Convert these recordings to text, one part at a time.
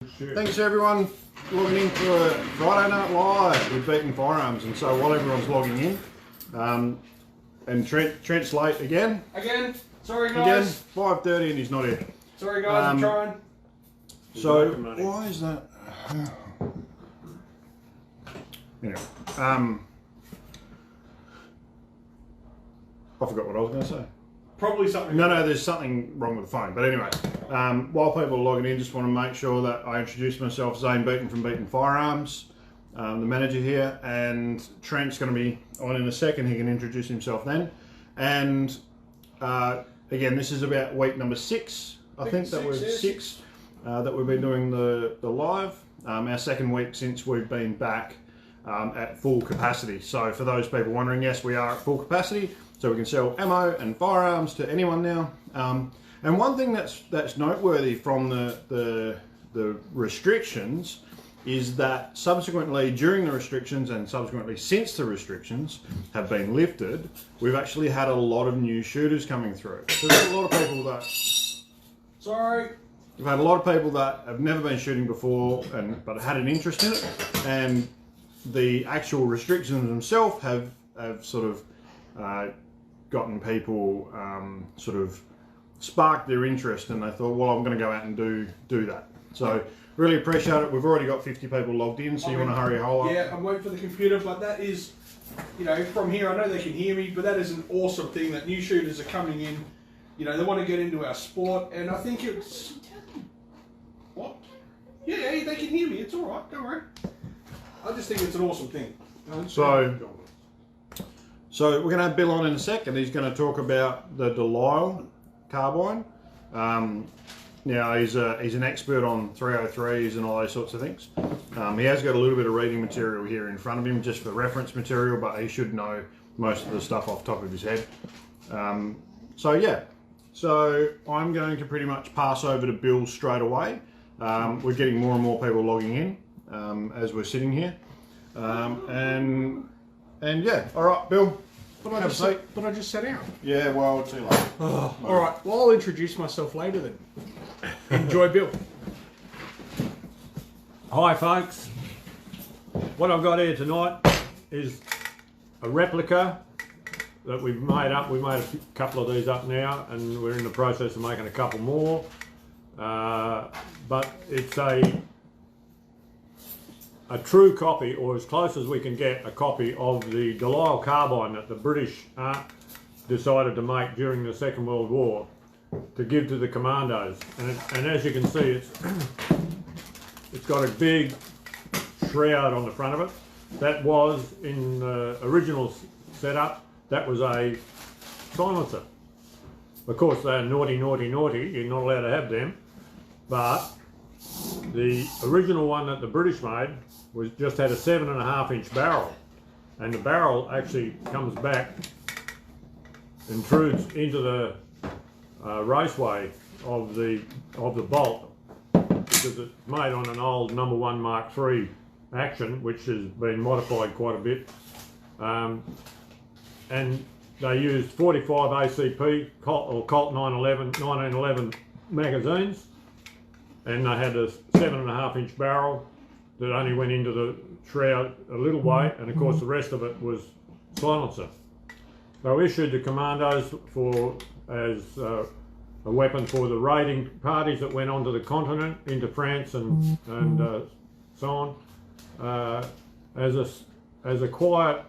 Thanks everyone logging in for a Friday Night Live with Beaten Firearms. And so while everyone's logging in, and Trent's late again. Sorry guys. 5:30 and he's not here. Sorry guys, I'm trying. So why is that? Anyway, I forgot what I was going to say. Probably something. No, there's something wrong with the phone. But anyway, while people are logging in, just want to make sure that I introduce myself, Zaine from Beaten Firearms, the manager here, and Trent's going to be on in a second. He can introduce himself then. And again, this is about week number 6. I think that was 6 that we've been doing the live. Our second week since we've been back at full capacity. So for those people wondering, yes, we are at full capacity. So we can sell ammo and firearms to anyone now. And one thing that's noteworthy from the restrictions is that subsequently during the restrictions and subsequently since the restrictions have been lifted, we've actually had a lot of new shooters coming through. So there's a lot of people that... Sorry. We've had a lot of people that have never been shooting before but had an interest in it, and the actual restrictions themselves have sort of gotten people sort of sparked their interest, and they thought, well, I'm going to go out and do that. So really appreciate it. We've already got 50 people logged in, so you want to hurry a whole lot. Yeah, I'm waiting for the computer, but that is, you know, from here I know they can hear me, but that is an awesome thing that new shooters are coming in. You know, they want to get into our sport, and I think it's... What? Yeah, they can hear me. It's all right. Don't worry. I just think it's an awesome thing. So we're going to have Bill on in a second. He's going to talk about the Delisle Carbine. Now he's an expert on 303s and all those sorts of things. He has got a little bit of reading material here in front of him just for reference material, but he should know most of the stuff off the top of his head. So yeah, so I'm going to pretty much pass over to Bill straight away. We're getting more and more people logging in as we're sitting here. And yeah, all right, Bill. But I just sat down. Yeah, well, too late. Oh, all right, well, I'll introduce myself later then. Enjoy, Bill. Hi, folks. What I've got here tonight is a replica that we've made up. We made a couple of these up now, and we're in the process of making a couple more. But it's a true copy, or as close as we can get, a copy of the Delisle Carbine that the British decided to make during the Second World War to give to the commandos. And as you can see, it's got a big shroud on the front of it. That was, in the original setup, that was a silencer. Of course, they're naughty, naughty, naughty. You're not allowed to have them. But the original one that the British made just had a 7.5-inch barrel, and the barrel actually comes back, intrudes into the raceway of the bolt, because it's made on an old No. 1 Mark III action, which has been modified quite a bit, and they used 45 ACP Colt 1911 magazines, and they had a 7.5-inch barrel that only went into the shroud a little way, and of course the rest of it was silencer. So issued to commandos as a weapon for the raiding parties that went onto the continent, into France and so on, as a quiet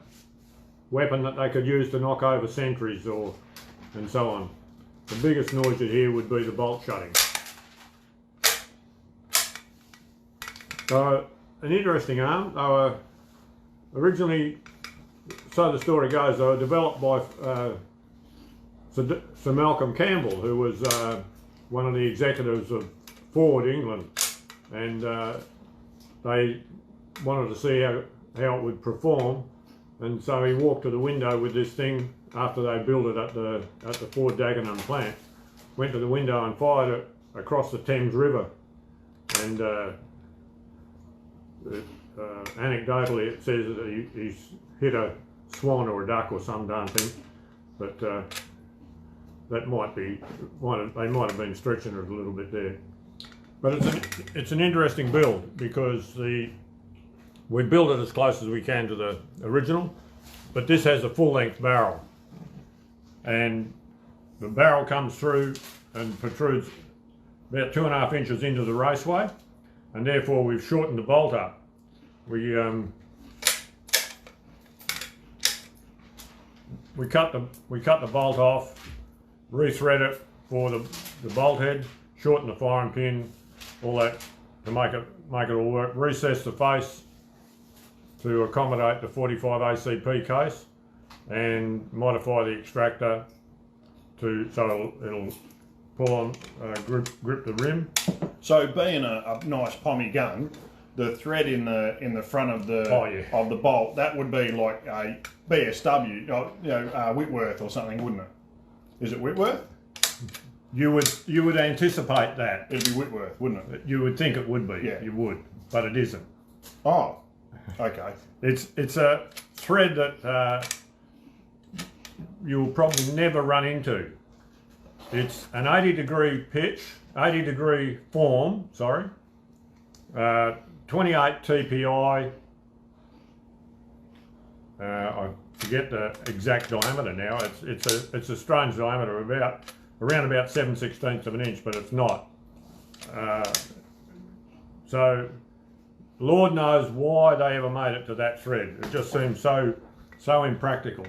weapon that they could use to knock over sentries and so on. The biggest noise you'd hear would be the bolt shutting. So, an interesting arm. They were originally, so the story goes, they were developed by Sir Malcolm Campbell, who was one of the executives of Ford, England, and they wanted to see how it would perform, and so he walked to the window with this thing after they built it at the Ford Dagenham plant, went to the window and fired it across the Thames River, and anecdotally it says that he's hit a swan or a duck or some darn thing, but that they might have been stretching it a little bit there. But it's an interesting build because we build it as close as we can to the original, but this has a full-length barrel, and the barrel comes through and protrudes about 2.5 inches into the raceway, and therefore we've shortened the bolt up. We cut the bolt off, rethread it for the bolt head, shorten the firing pin, all that to make it all work. Recess the face to accommodate the 45 ACP case, and modify the extractor so it'll pull on, grip the rim. So being a nice pommy gun, the thread in the front of the of the bolt, that would be like a BSW, Whitworth or something, wouldn't it? Is it Whitworth? You would anticipate that. It'd be Whitworth, wouldn't it? You would think it would be. Yeah. You would, but it isn't. Oh, okay. It's a thread that you'll probably never run into. It's an 80-degree pitch, 80-degree form. Sorry. 28 TPI. I forget the exact diameter now. It's a strange diameter, around about 7/16 of an inch, but it's not. So Lord knows why they ever made it to that thread. It just seems so impractical.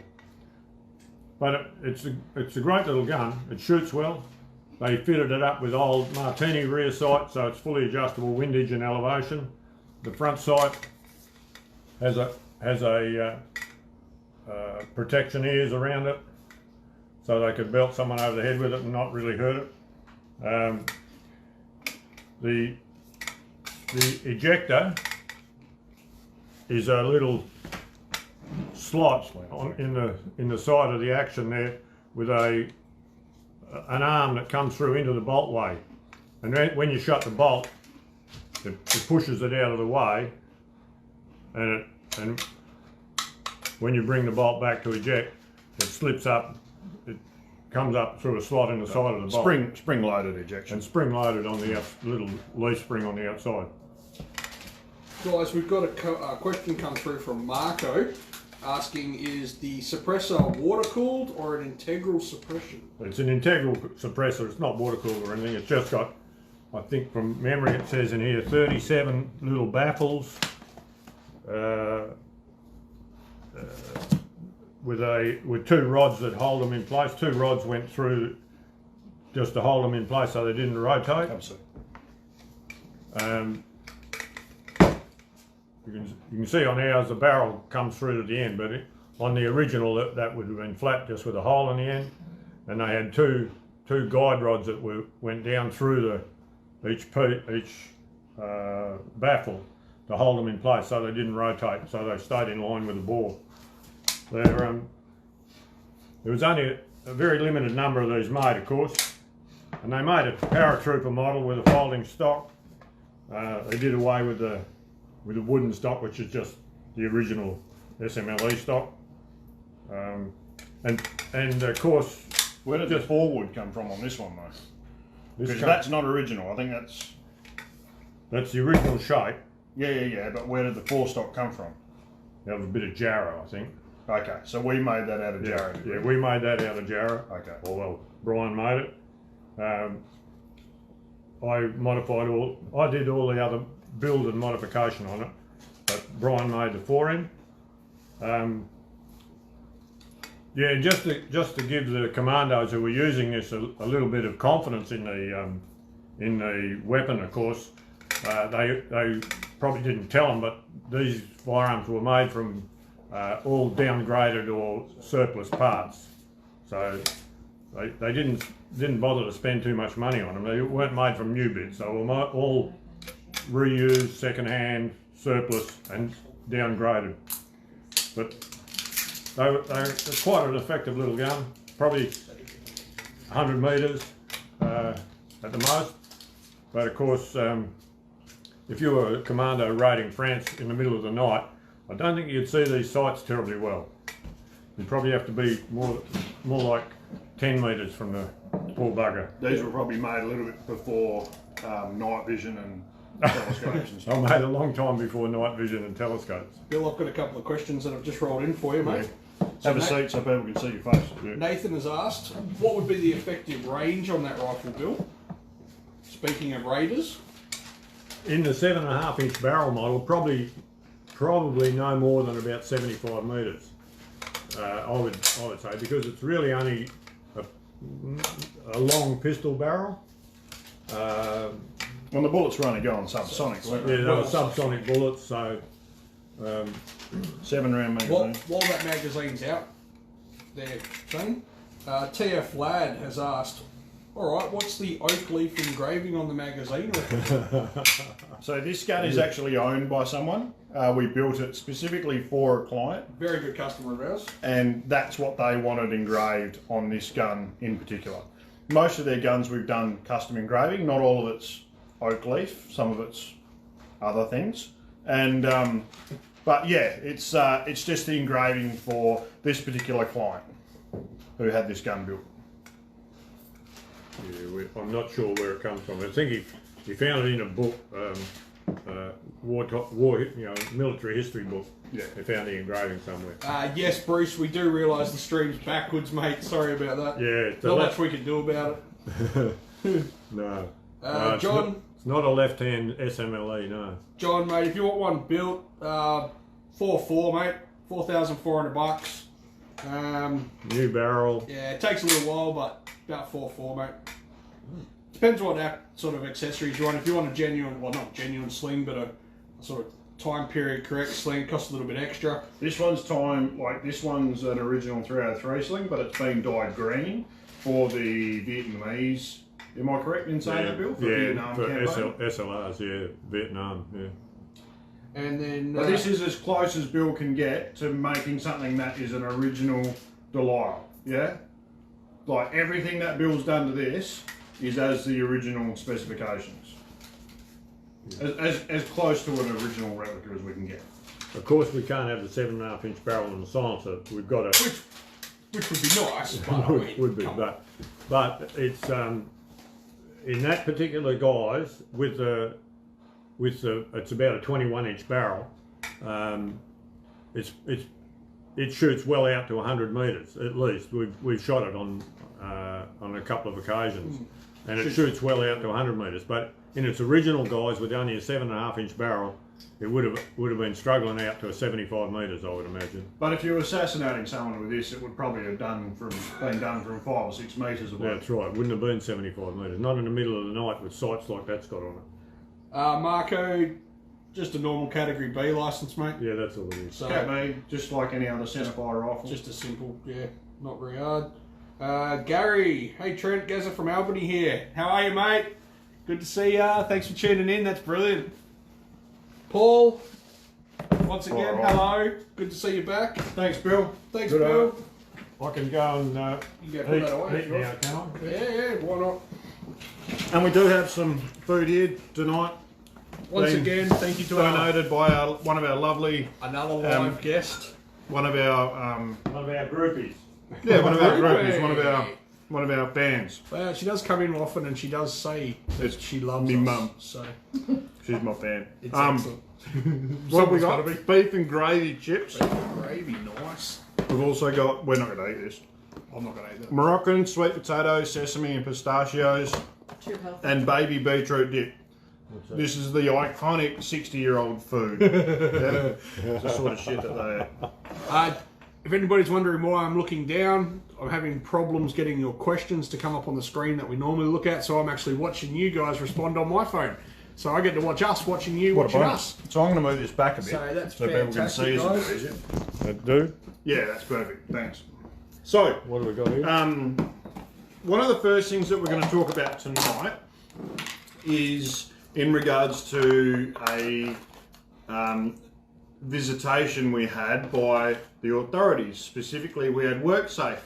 But it's a great little gun. It shoots well. They fitted it up with old Martini rear sight, so it's fully adjustable windage and elevation. The front sight has a protection ears around it, so they could belt someone over the head with it and not really hurt it. The ejector is a little slot in the side of the action there, with an arm that comes through into the bolt way, and when you shut the bolt, it pushes it out of the way, and when you bring the bolt back to eject, it slips up. It comes up through a slot in the side of the bolt. Spring loaded ejection. And spring loaded on the little leaf spring on the outside. Guys, we've got a question come through from Marco, asking, is the suppressor water cooled or an integral suppression? It's an integral suppressor. It's not water cooled or anything. It's just got, I think from memory it says in here, 37 little baffles with 2 rods that hold them in place. 2 rods went through just to hold them in place so they didn't rotate. You can see on ours the barrel comes through to the end, but on the original that would have been flat just with a hole in the end, and they had two guide rods that went down through each baffle to hold them in place so they didn't rotate, so they stayed in line with the bore. There was only a very limited number of these made, of course, and they made a paratrooper model with a folding stock. They did away with the wooden stock, which is just the original SMLE stock, and of course, where did the forward come from on this one though? Because that's not original. I think that's the original shape. Yeah. But where did the forestock come from? That was a bit of Jarrah, I think. Okay, so we made that out of Jarrah. Yeah, we made that out of Jarrah. Okay. Although Brian made it. I modified I did all the other build and modification on it, but Brian made the forend. Yeah, just to give the commandos who were using this a little bit of confidence in the weapon, of course, they probably didn't tell them, but these firearms were made from all downgraded or surplus parts, so they didn't bother to spend too much money on them. They weren't made from new bits, so they were all reused, second-hand, surplus, and downgraded. But they're quite an effective little gun, probably 100 metres at the most. But of course, if you were a commando raiding France in the middle of the night, I don't think you'd see these sights terribly well. You'd probably have to be more like 10 metres from the poor bugger. These were probably made a little bit before night vision and telescopes and stuff. I made a long time before night vision and telescopes. Bill, I've got a couple of questions that I've just rolled in for you, mate. Have a seat so people can see your face. Yeah. Nathan has asked, what would be the effective range on that rifle, Bill? Speaking of Raiders. In the 7.5-inch barrel model, probably no more than about 75 metres. I would say, because it's really only a long pistol barrel. When the bullets were only going subsonic, weren't Yeah, they? they were subsonic bullets, so 7-round magazine. While that magazine's out there, Zaine, TF Lad has asked, alright, what's the oak leaf engraving on the magazine? So this gun is actually owned by someone. We built it specifically for a client, Very good customer of ours. and that's what they wanted engraved on this gun in particular. Most of their guns we've done custom engraving, not all of it's oak leaf, some of it's other things. And but yeah, it's just the engraving for this particular client who had this gun built. yeah, I'm not sure where it comes from. I think he found it in a book, military history book. Yeah. They found the engraving somewhere. Yes, Bruce, we do realise the stream's backwards, mate. Sorry about that. Yeah, Not much we can do about it. No. John, It's not a left-hand SMLE, no. John, mate, if you want one built, 4.4, mate, $4,400. New barrel. Yeah, it takes a little while, but about 4.4, mate. Depends what sort of accessories you want. If you want a genuine, well, not genuine sling, but a sort of time period correct sling, costs a little bit extra. This one's this one's an original 303 sling, but it's been dyed green for the Vietnamese. Am I correct in saying that, Bill? For Vietnam for campaign? SLRs, yeah, Vietnam, yeah. And then... But this is as close as Bill can get to making something that is an original Delisle, yeah? Like everything that Bill's done to this is as the original specifications. As close to an original replica as we can get. Of course, we can't have the 7.5-inch barrel and the silencer. We've got a... Which would be nice, but I mean, would be, but it's in that particular guise with the it's about a 21-inch barrel. It shoots well out to 100 metres at least. We've shot it on a couple of occasions, and it shoots well out to 100 metres. But in its original guise, with only a 7.5-inch barrel, it would have been struggling out to a 75 metres, I would imagine. But if you were assassinating someone with this, it would probably have been done from 5 or 6 metres away. Yeah, that's right. Wouldn't have been 75 metres. Not in the middle of the night with sights like that's got on it. Marco, just a normal Category B licence, mate. Yeah, that's all it is. So, Cat B, just like any other centerfire rifle. just a simple, yeah, not very hard. Gary, hey Trent, Gazza from Albany here. How are you, mate? Good to see ya. Thanks for tuning in. That's brilliant. Paul, once again, hello. Good to see you back. Thanks, Bill. Thanks, Good Bill. I can go and You can put that away if eat you want. now, can I? Yeah, why not? And we do have some food here tonight. Once Been again, thank you to donated by one of our lovely, another live guest. one of our One of our groupies. yeah, one of our Groupie. groupies, one of our fans. Well, she does come in often, and she does say that she loves me us. mum. So She's my fan. it's excellent. What we Someone's got? gotta be. Beef and gravy chips. Gravy, nice. We've also got. We're not going to eat this. I'm not going to eat that. Moroccan sweet potatoes, sesame and pistachios, and baby beetroot dip. This is the iconic 60-year-old food. Yeah? It's the sort of shit that they. If anybody's wondering why I'm looking down, I'm having problems getting your questions to come up on the screen that we normally look at, so I'm actually watching you guys respond on my phone. So I get to watch us watching you watching us. So I'm going to move this back a bit So that's people can see us a fantastic, bit easier. That do? Yeah, that's perfect. Thanks. So, What have we got here? one of the first things that we're going to talk about tonight is in regards to a visitation we had by the authorities. Specifically, we had WorkSafe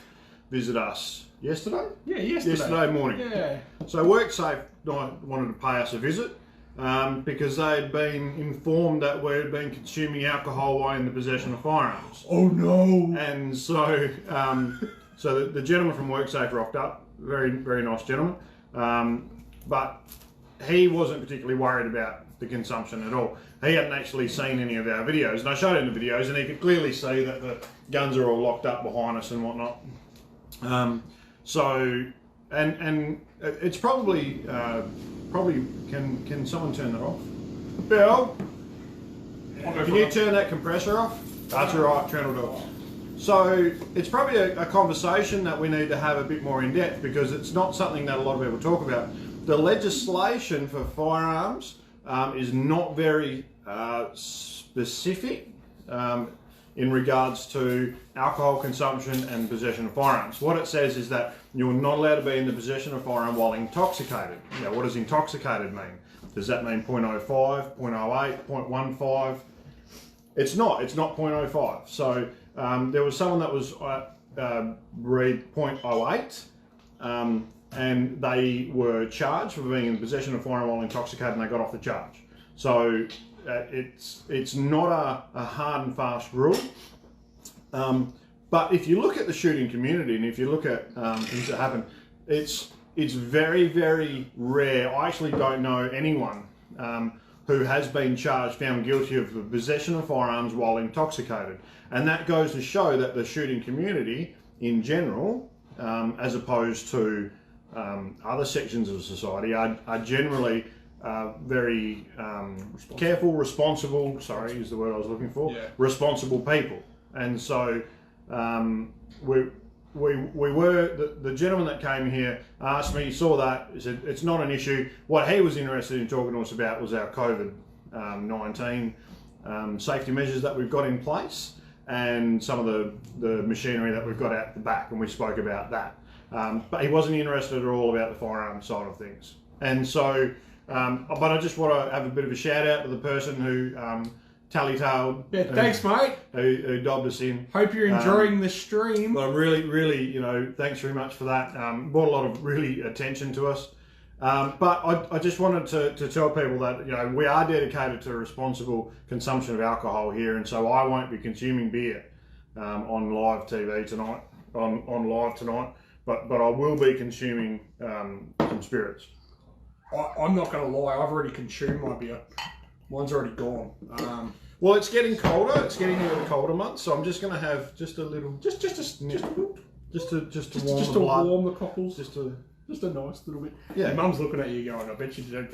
visit us yesterday? Yeah, yesterday morning. Yeah. So WorkSafe wanted to pay us a visit because they had been informed that we had been consuming alcohol while in the possession of firearms. Oh no. And so, so the gentleman from WorkSafe rocked up. Very, very nice gentleman. But he wasn't particularly worried about the consumption at all. He hadn't actually seen any of our videos, and I showed him the videos, and he could clearly see that the guns are all locked up behind us and whatnot. And it's probably can someone turn that off? Bill, can you turn that compressor off? That's all right, Trent will do it. So it's probably a conversation that we need to have a bit more in depth, because it's not something that a lot of people talk about. The legislation for firearms is not very specific in regards to alcohol consumption and possession of firearms. What it says is that you're not allowed to be in the possession of a firearm while intoxicated. Now, what does intoxicated mean? Does that mean 0.05, 0.08, 0.15? It's not 0.05. So there was someone that was read 0.08, and they were charged for being in possession of a firearm while intoxicated, and they got off the charge. So it's not a hard and fast rule. But if you look at the shooting community, and if you look at things that happen, it's very, very rare. I actually don't know anyone who has been charged, found guilty of the possession of firearms while intoxicated. And that goes to show that the shooting community in general, as opposed to other sections of society, are generally very careful, responsible, sorry, is the word I was looking for, responsible people. And so we were, the gentleman that came here asked me, he saw that, he said it's not an issue. What he was interested in talking to us about was our COVID-19 safety measures that we've got in place, and some of the machinery that we've got out the back, and we spoke about that. But he wasn't interested at all about the firearm side of things. And so, but I just want to have a bit of a shout out to the person who tally-tailed. Yeah, thanks, mate. Who dobbed us in. Hope you're enjoying the stream. But really, thanks very much for that. Brought a lot of really attention to us. But I just wanted to tell people that, we are dedicated to responsible consumption of alcohol here, and so I won't be consuming beer on live TV tonight, on live tonight, but I will be consuming some spirits. I'm not going to lie, I've already consumed my beer. Mine's already gone. Well, it's getting colder. It's getting into the colder months, so I'm just going to have just a little, just to warm the cockles. Just a nice little bit. Yeah. Your mum's looking at you going, I bet you don't.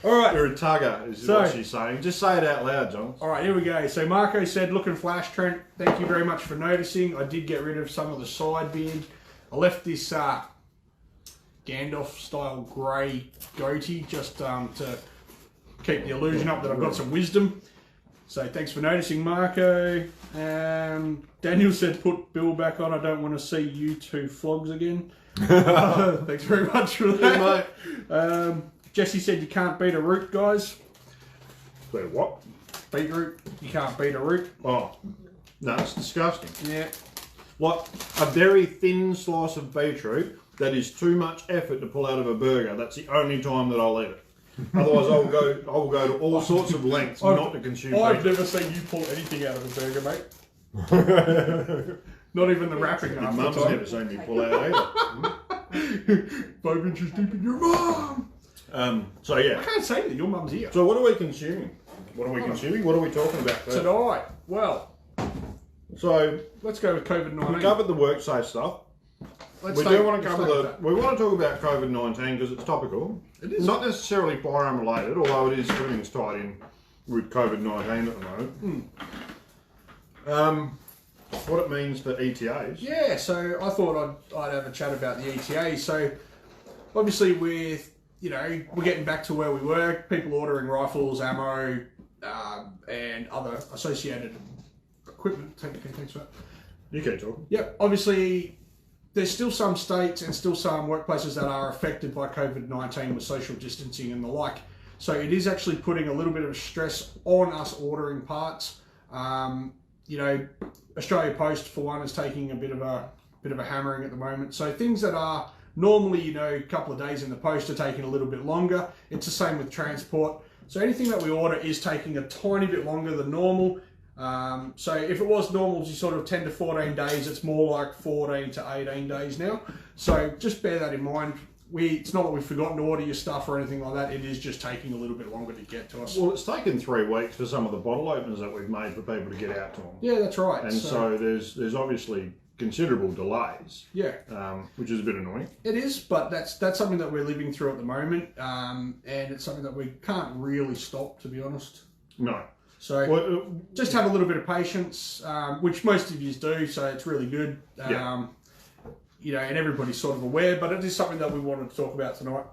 All right. You're a tugger, is what she's saying. Just say it out loud, John. All right, here we go. So Marco said, looking flash, Trent. Thank you very much for noticing. I did get rid of some of the side beard. I left this Gandalf-style grey goatee just to keep the illusion up that I've got some wisdom. So thanks for noticing, Marco. Daniel said, put Bill back on. I don't want to see you two flogs again. Thanks very much for that. Yeah, mate. Jesse said, you can't beat a root, guys. Beat a what? Beetroot. You can't beat a root. Oh, no, it's disgusting. Yeah. Like a very thin slice of beetroot that is too much effort to pull out of a burger. That's the only time that I'll eat it. Otherwise, I will go to all sorts of lengths not to consume beetroot. I've never seen you pull anything out of a burger, mate. Not even the wrapping. Your mum's never seen me pull out either. 5 inches deep in your mum. So yeah. I can't say that, your mum's here. So what are we consuming? What are we consuming? What are we talking about first? Tonight. Well, so let's go with COVID-19. We covered the work safe stuff. We want to talk about COVID-19 because it's topical. It is not necessarily firearm related, although it is everything's tied in with COVID-19 at the moment. What it means for ETAs. Yeah, so I thought I'd have a chat about the ETA. So obviously with, we're getting back to where we were, people ordering rifles, ammo, and other associated equipment. Thanks for that. You keep talking. Yep, obviously there's still some states and still some workplaces that are affected by COVID-19 with social distancing and the like. So it is actually putting a little bit of stress on us ordering parts. Australia Post for one is taking a bit of a hammering at the moment. So things that are normally, a couple of days in the post are taking a little bit longer. It's the same with transport. So anything that we order is taking a tiny bit longer than normal. So if it was normal to sort of 10 to 14 days, it's more like 14 to 18 days now. So just bear that in mind. it's not that we've forgotten to order your stuff or anything like that. It is just taking a little bit longer to get to us. Well, it's taken 3 weeks for some of the bottle openers that we've made for people to get out to them. Yeah, that's right. And so there's obviously considerable delays. Yeah, which is a bit annoying. it is, but that's something that we're living through at the moment, and it's something that we can't really stop, to be honest. No. So just have a little bit of patience, which most of you do. So it's really good. You know, and everybody's sort of aware, but it is something that we wanted to talk about tonight.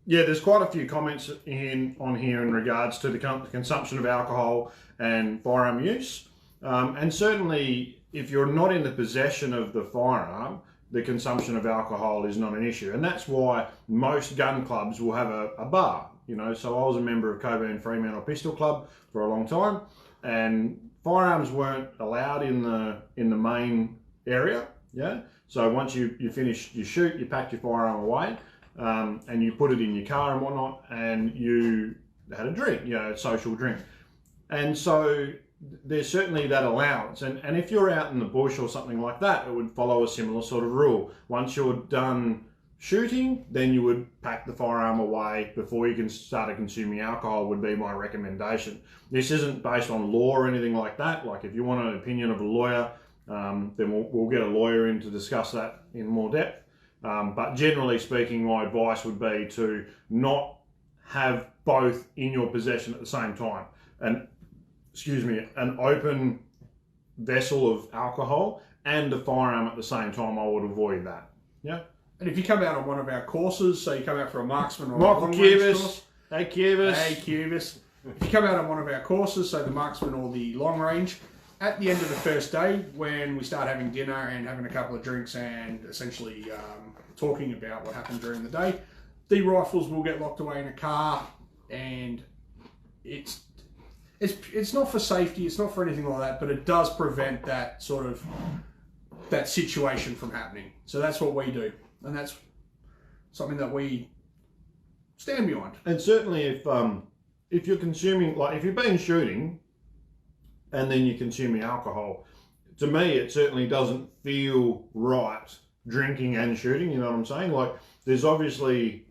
Yeah, there's quite a few comments on here in regards to the consumption of alcohol and firearm use. And certainly, if you're not in the possession of the firearm, the consumption of alcohol is not an issue. And that's why most gun clubs will have a bar. You know, so I was a member of Coburn Fremantle Pistol Club for a long time, and firearms weren't allowed in the main area. Yeah. So once you finish your shoot, you pack your firearm away, and you put it in your car and whatnot, and you had a drink, you know, a social drink. And so there's certainly that allowance. And if you're out in the bush or something like that, it would follow a similar sort of rule. Once you're done shooting, then you would pack the firearm away before you can start consuming alcohol, would be my recommendation. This isn't based on law or anything like that. Like, if you want an opinion of a lawyer, then we'll get a lawyer in to discuss that in more depth. But generally speaking, my advice would be to not have both in your possession at the same time. And an open vessel of alcohol and a firearm at the same time, I would avoid that. Yeah. And if you come out on one of our courses, so you come out for a marksman or Michael a long range course. Hey, Cubis. Hey, Cubis. If you come out on one of our courses, so the marksman or the long range, at the end of the first day, when we start having dinner and having a couple of drinks and essentially talking about what happened during the day, the rifles will get locked away in a car, and it's not for safety, it's not for anything like that, but it does prevent that sort of that situation from happening. So that's what we do, and that's something that we stand behind. And certainly if you're consuming, like if you've been shooting and then you're consuming alcohol, to me it certainly doesn't feel right drinking and shooting, you know what I'm saying? Like, there's obviously,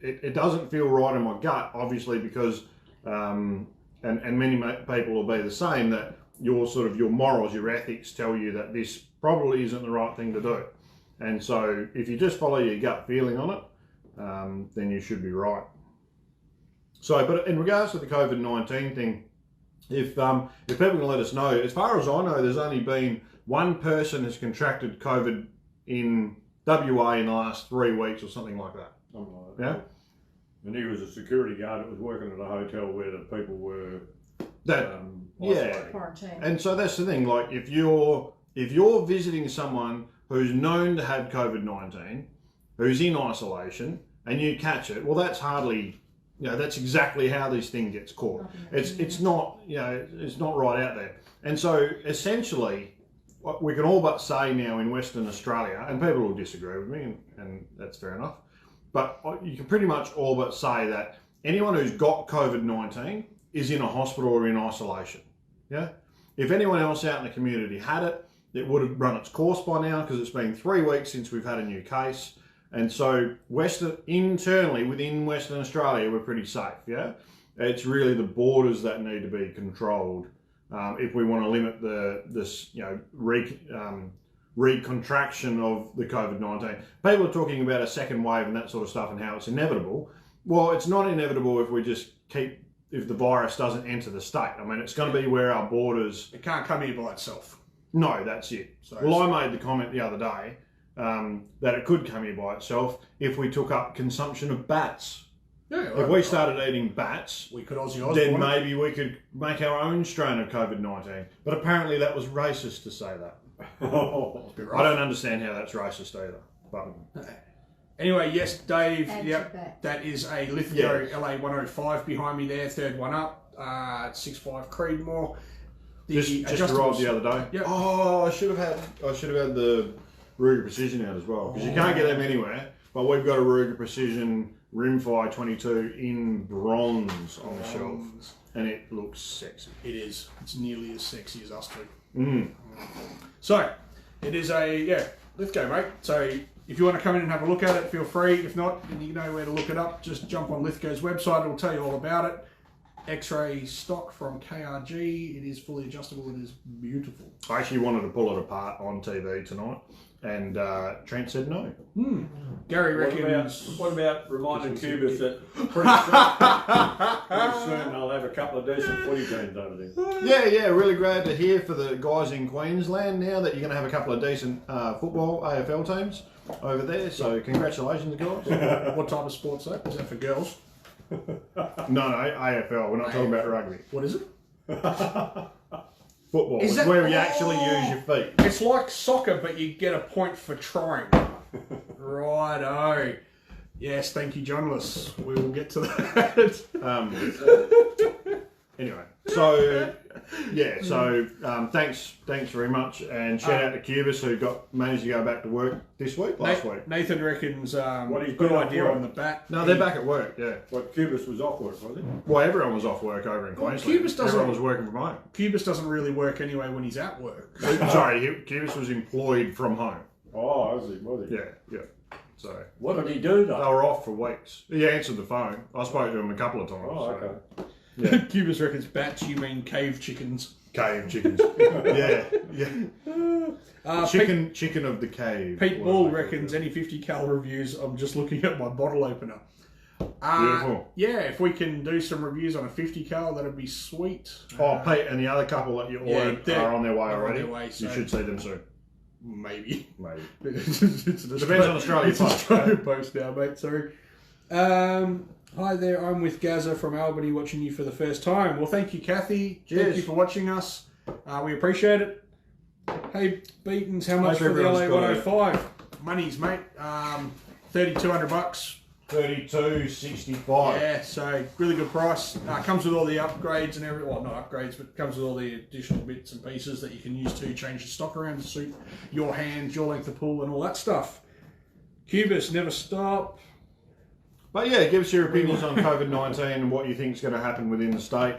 it doesn't feel right in my gut, obviously, because and many people will be the same, that your morals, your ethics tell you that this probably isn't the right thing to do. And so if you just follow your gut feeling on it, then you should be right. So, but in regards to the COVID-19 thing, if people can let us know, as far as I know, there's only been one person has contracted COVID in WA in the last 3 weeks or something like that. Something like that. Yeah. And he was a security guard that was working at a hotel where the people were quarantined. And so that's the thing. Like, if you're visiting someone who's known to have COVID-19, who's in isolation, and you catch it, well, that's hardly, you know, that's exactly how this thing gets caught. It's not, you know, it's not right out there. And so essentially, we can all but say now in Western Australia, and people will disagree with me, and that's fair enough, but you can pretty much all but say that anyone who's got COVID-19 is in a hospital or in isolation. Yeah. If anyone else out in the community had it, it would have run its course by now, because it's been 3 weeks since we've had a new case. And so internally within Western Australia, we're pretty safe. Yeah. It's really the borders that need to be controlled if we want to limit this recontraction of the COVID-19. People are talking about a second wave and that sort of stuff and how it's inevitable. Well, it's not inevitable if we just if the virus doesn't enter the state. I mean, it's going to be where our borders... It can't come here by itself. No, that's it. So, well, I made the comment the other day that it could come here by itself if we took up consumption of bats. Yeah, if we started eating bats, we could Aussie then maybe we could make our own strain of COVID-19. But apparently that was racist to say that. I don't understand how that's racist either. But anyway, yes, Dave. Yep, that is a Lithgow LA105 behind me there, third one up, 6.5 Creedmoor. Just arrived the other day. Yep. Oh, I should have had the Ruger Precision out as well, because you can't get them anywhere. But we've got a Ruger Precision Rimfire 22 in bronze on the shelf, and it looks sexy. It is. It's nearly as sexy as us two. Mm. So, it is a Lithgow, mate. So If you want to come in and have a look at it, feel free. If not, and you know where to look it up, just jump on Lithgow's website. It'll tell you all about it. X-ray stock from KRG. It is fully adjustable. It is beautiful. I actually wanted to pull it apart on TV tonight, and Trent said no. Gary reckons... What about reminding Cubis that pretty soon they'll have a couple of decent footy teams over there? Yeah, really glad to hear for the guys in Queensland now that you're going to have a couple of decent football AFL teams over there. So congratulations, guys. What type of sports though? Is that for girls? No, AFL. We're not talking about rugby. What is it? Football. Is It's that- where you actually use your feet. It's like soccer, but you get a point for trying. Righto. Yes, thank you, journalists. We will get to that. Anyway, so yeah, so thanks very much, and shout out to Cubis who managed to go back to work this week, last week. Nathan reckons he's good been off idea work? on the bat. No, they're back at work. Yeah. What, Cubis was off work, was he? Well, everyone was off work over in Queensland. Cubis doesn't- Everyone was working from home. Cubis doesn't really work anyway when he's at work. Sorry, Cubis was employed from home. Oh, was he? Yeah. So What did he do they though? were off for weeks. He answered the phone. I spoke to him a couple of times. Oh, so. okay. Yeah. Cubis reckons bats, you mean cave chickens. Cave chickens. yeah. Chicken of the cave. Pete Ball reckons any 50 cal reviews. I'm just looking at my bottle opener. Beautiful. Yeah, if we can do some reviews on a 50 cal, that'd be sweet. Oh, Pete, and the other couple that you ordered they're are on their way on already. their way, so- You should see them soon. Maybe. It's Depends on Australia It's Post, Australia Post now, mate. Sorry. Hi there. I'm with Gaza from Albany, watching you for the first time. Well, thank you, Kathy. Thank Cheers. you for watching us. We appreciate it. Hey, Beatons, how much Hope for the everyone's got LA105? Monies, mate. $3,200. $32.65. Yeah, so really good price. Comes with all the upgrades and everything. Well, not upgrades, but comes with all the additional bits and pieces that you can use to change the stock around to suit your hands, your length of pull, and all that stuff. Cubis, never stop. But yeah, give us your opinions on COVID-19 and what you think is going to happen within the state.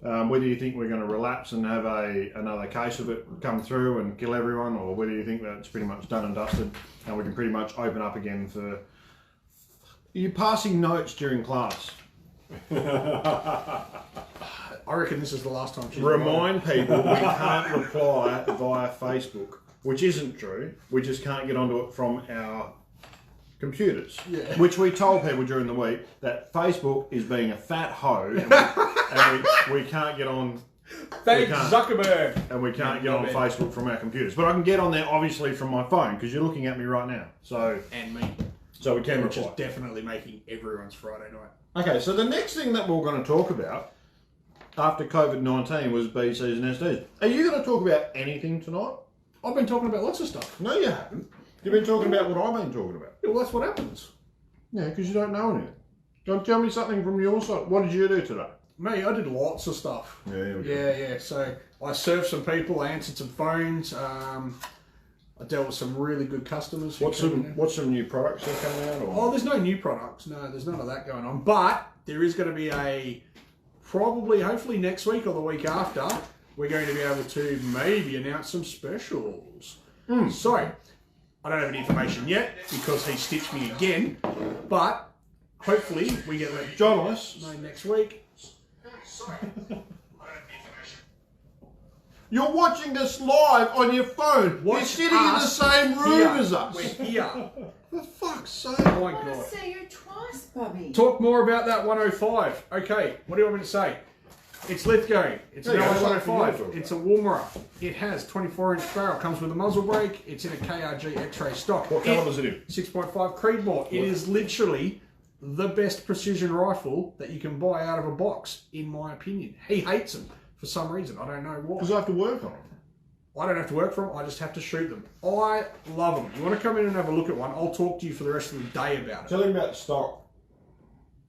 Whether you think we're going to relapse and have another case of it come through and kill everyone, or whether you think that it's pretty much done and dusted and we can pretty much open up again for... Are you passing notes during class? I reckon this is the last time she's Remind people we can't reply via Facebook, which isn't true. We just can't get onto it from our computers. Yeah. Which we told people during the week that Facebook is being a fat hoe and we can't get on. Thanks, we can't. Zuckerberg. And we can't get No on bad. Facebook from our computers. But I can get on there obviously from my phone because you're looking at me right now. So And me. we can Which is reply. definitely making everyone's Friday night. Okay, so the next thing that we're going to talk about after COVID-19 was BCs and SDs. Are you going to talk about anything tonight? I've been talking about lots of stuff. No, you haven't. You've been talking about what I've been talking about. Yeah, well, that's what happens. Yeah, because you don't know anything. Don't tell me something from your side. What did you do today? Me, I did lots of stuff. Yeah, Yeah. So I served some people, I answered some phones. I dealt with some really good customers. What's some new products that are coming out? Or? Oh, there's no new products. No, there's none of that going on. But there is going to be hopefully next week or the week after, we're going to be able to maybe announce some specials. So, I don't have any information yet because he stitched me again. But hopefully we get let Journalists, know next week. you're watching this live on your phone. Watch You're sitting in the us same room here. as us. We're here. For fuck's sake. Oh my I want god. to see you twice, Bobby. Talk more about that 105. Okay, what do you want me to say? It's Lithgow. It's an There you go, LA105. something It's a Woomera. It has 24-inch barrel. Comes with a muzzle brake. It's in a KRG X-ray stock. What colour was it in? 6.5 Creedmoor. It is literally the best precision rifle that you can buy out of a box, in my opinion. He hates them for some reason. I don't know why. Because I have to work on it. I don't have to work for them. I just have to shoot them. I love them. You want to come in and have a look at one? I'll talk to you for the rest of the day about it. Tell him about the stock.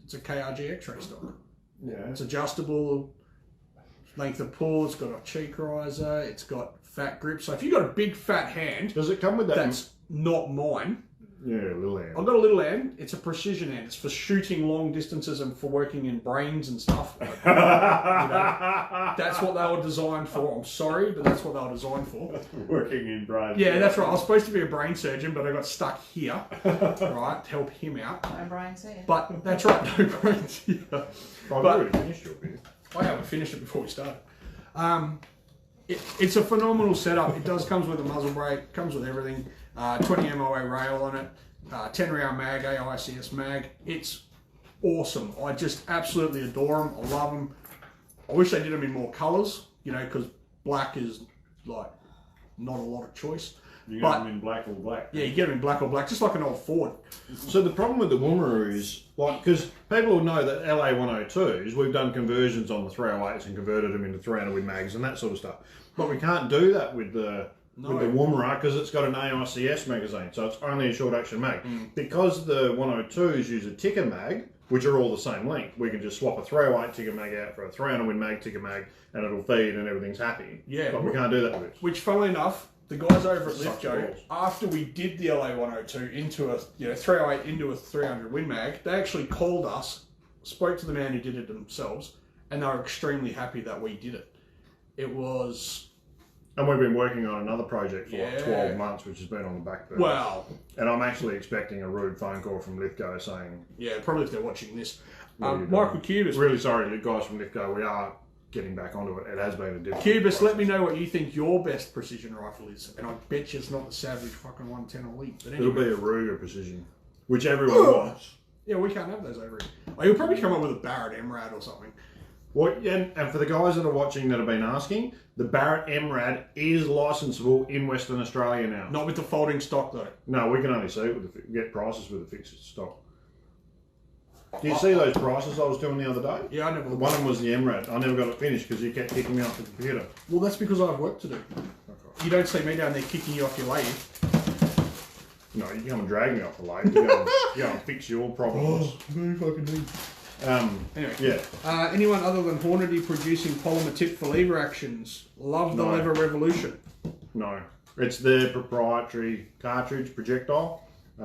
It's a KRG X-ray stock. Yeah. It's adjustable, length of pull. It's got a cheek riser. It's got fat grip. So if you've got a big fat hand, Does it come with that? that's not mine. Yeah, little hand. I've got a little hand. It's a precision hand. It's for shooting long distances and for working in brains and stuff. You know, that's what they were designed for. I'm sorry, but that's what they were designed for. Working in brains. Yeah, that's right. I was supposed to be a brain surgeon, but I got stuck here, right, to help him out. No brain said. But that's right, no brains here. I've already finished your bit. I haven't finished it before we started. It's a phenomenal setup. It comes with a muzzle brake, comes with everything. 20 MOA rail on it, 10 round mag, AICS mag. It's awesome. I just absolutely adore them. I love them. I wish they did them in more colours, you know, because black is like not a lot of choice. You get them in black or black. Yeah, you get them in black or black, just like an old Ford. So the problem with the Woomera is, like, because people will know that LA102s, we've done conversions on the 308s and converted them into 300 with mags and that sort of stuff. But we can't do that with the Woomera because it's got an AICS magazine, so it's only a short action mag. Because the 102s use a Tikka mag, which are all the same length, we can just swap a 308 Tikka mag out for a 300 Win mag Tikka mag, and it'll feed and everything's happy. Yeah, but we can't do that with it. Which, funnily enough, the guys over at Sucks Lithgow, balls. after we did the LA102 into a 308 into a 300 Win mag, they actually called us, spoke to the man who did it themselves, and they were extremely happy that we did it. It was. And we've been working on another project for like Yeah. 12 months, which has been on the back burner. Well, And I'm actually expecting a rude phone call from Lithgow saying, yeah, probably if they're watching this. What are you Michael doing? Cubis. really sorry, guys from Lithgow, we are getting back onto it. It has been a difficult Cubis, process. let me know what you think your best precision rifle is. And I bet you it's not the Savage fucking 110 Elite. But It'll anyway. be a Ruger precision, which everyone wants. Yeah, we can't have those over here. Oh, you'll probably come up with a Barrett MRAD or something. Well, and for the guys that are watching that have been asking, the Barrett MRAD is licensable in Western Australia now. Not with the folding stock though. No, we can only see it with get prices with the fixed stock. Do you see those prices I was doing the other day? Yeah, I never. One of them was the MRAD. I never got it finished because you kept kicking me off the computer. Well, that's because I have work to do. You don't see me down there kicking you off your lathe. No, you come and drag me off the lathe. You go and fix your problems. Very fucking neat. Anyway. Yeah. Anyone other than Hornady producing polymer tip for lever actions? Love the No. lever revolution. No. It's their proprietary cartridge projectile. They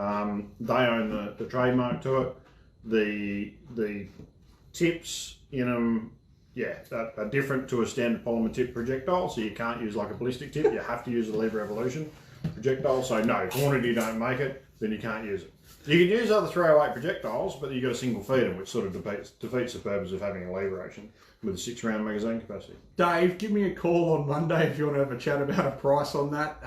own the trademark to it. The tips in them, are different to a standard polymer tip projectile, so you can't use like a ballistic tip. You have to use the lever revolution projectile. So no, if Hornady don't make it, then you can't use it. You can use other 308 projectiles, but you've got a single feed them, which sort of defeats the purpose of having a lever action with a 6-round magazine capacity. Dave, give me a call on Monday if you want to have a chat about a price on that.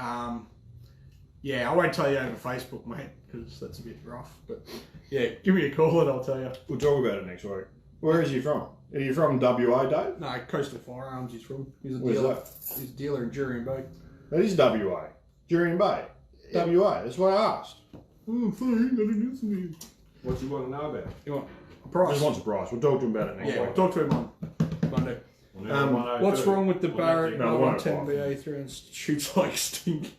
Yeah, I won't tell you over Facebook, mate, because that's a bit rough. But yeah, give me a call and I'll tell you. We'll talk about it next week. Where is he from? Are you from WA, Dave? No, Coastal Firearms he's from. He's a Where's dealer. that? He's a dealer in Jurien Bay. That is WA. Jurien Bay. WA. That's what I asked. Oh, sorry, I didn't listen to you. What do you want to know about? You want a price? Just wants a price. We'll talk to him about it next Yeah, week. we'll talk to him on Monday. What's wrong with the Barrett No, 110 BA3 and shoots like stink?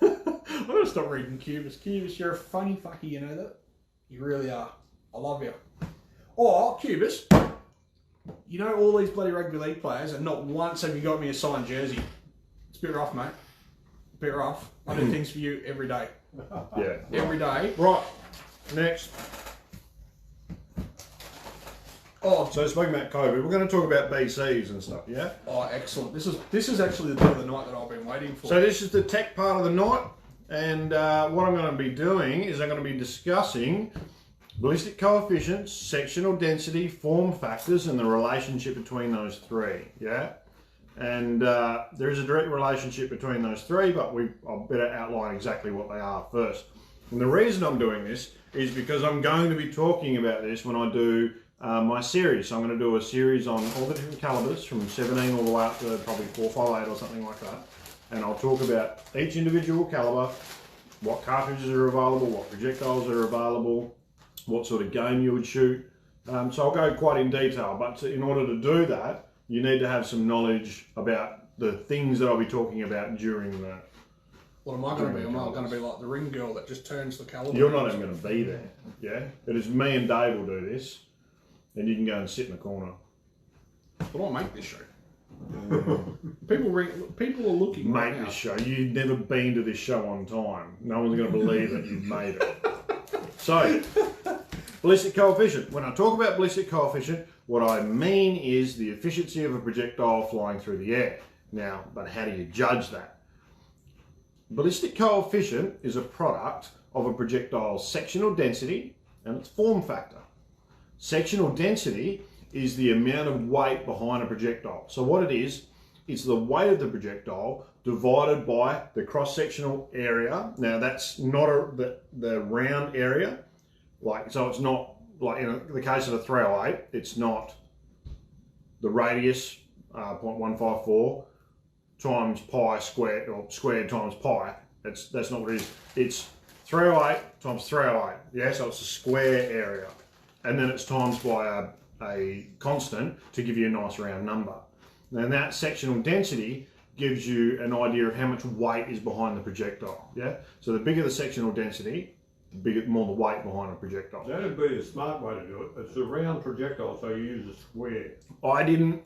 I'm gonna stop reading Cubis. Cubis, you're a funny fucker, you know that? You really are. I love you. Or, Cubis, you know all these bloody rugby league players and not once have you got me a signed jersey. It's a bit rough, mate. A bit rough. I do things for you every day. Yeah. Every day. Right. Next. Oh, So speaking about COVID, we're going to talk about BCs and stuff, yeah? oh, excellent. This is actually the bit of the night that I've been waiting for. So this is the tech part of the night, and what I'm going to be doing is I'm going to be discussing ballistic coefficients, sectional density, form factors, and the relationship between those three, yeah? And there is a direct relationship between those three, but I'll better outline exactly what they are first. And the reason I'm doing this is because I'm going to be talking about this when I do my series. So I'm going to do a series on all the different calibers from 17 all the way up to probably 458 or something like that. And I'll talk about each individual caliber, what cartridges are available, what projectiles are available, what sort of game you would shoot. So I'll go quite in detail, but in order to do that, you need to have some knowledge about the things that I'll be talking about during that. What am I going to be? Am I going to be like the ring girl that just turns the caliber? You're not even going to be there, yeah? It is me and Dave will do this, and you can go and sit in the corner. But I'll make this show. People are looking right Make now. this show. You've never been to this show on time. No one's going to believe that you've made it. So, ballistic coefficient. When I talk about ballistic coefficient, what I mean is the efficiency of a projectile flying through the air. Now, but how do you judge that? Ballistic coefficient is a product of a projectile's sectional density and its form factor. Sectional density is the amount of weight behind a projectile. So what it is, it's the weight of the projectile divided by the cross-sectional area. Now that's not the round area, so it's not like in the case of a 308, it's not the radius 0.154 times pi squared, or squared times pi. That's not what it is. It's 308 times 308. Yeah, so it's a square area, and then it's times by a constant to give you a nice round number. Now that sectional density gives you an idea of how much weight is behind the projectile. Yeah, so the bigger the sectional density, the more the weight behind a projectile. That'd be a smart way to do it. It's a round projectile, so you use a square. I didn't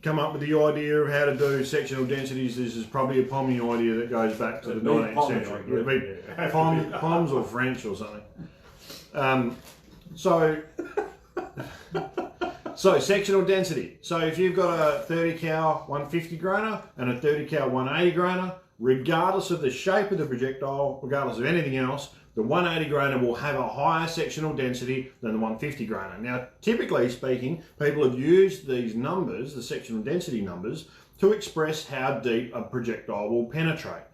come up with the idea of how to do sectional densities. This is probably a Pommy idea that goes back to the 19th century. It'd be Poms or French or something. So sectional density. So if you've got a 30 cal 150 grainer and a 30 cal 180 grainer, regardless of the shape of the projectile, regardless of anything else, the 180 grainer will have a higher sectional density than the 150 grainer. Now, typically speaking, people have used these numbers, the sectional density numbers, to express how deep a projectile will penetrate.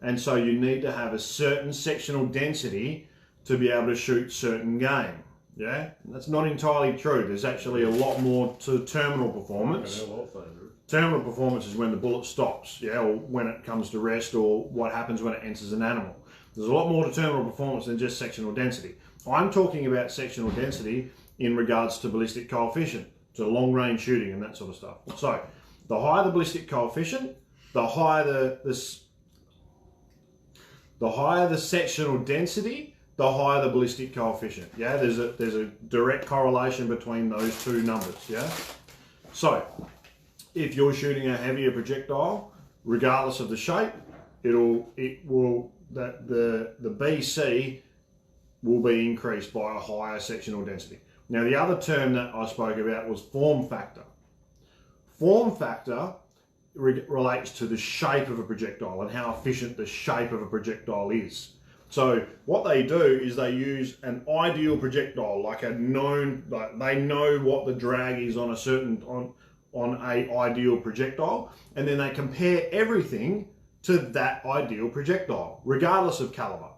And so you need to have a certain sectional density to be able to shoot certain game. Yeah, that's not entirely true. There's actually a lot more to terminal performance. Terminal performance is when the bullet stops, yeah, or when it comes to rest, or what happens when it enters an animal. There's a lot more to terminal performance than just sectional density. I'm talking about sectional density in regards to ballistic coefficient, to long range shooting and that sort of stuff. So, the higher the ballistic coefficient, the higher the sectional density, the higher the ballistic coefficient. Yeah, there's a direct correlation between those two numbers. Yeah, so if you're shooting a heavier projectile, regardless of the shape, the BC will be increased by a higher sectional density. Now, the other term that I spoke about was form factor. Form factor relates to the shape of a projectile and how efficient the shape of a projectile is. So what they do is they use an ideal projectile, they know what the drag is on a ideal projectile, and then they compare everything to that ideal projectile, regardless of caliber.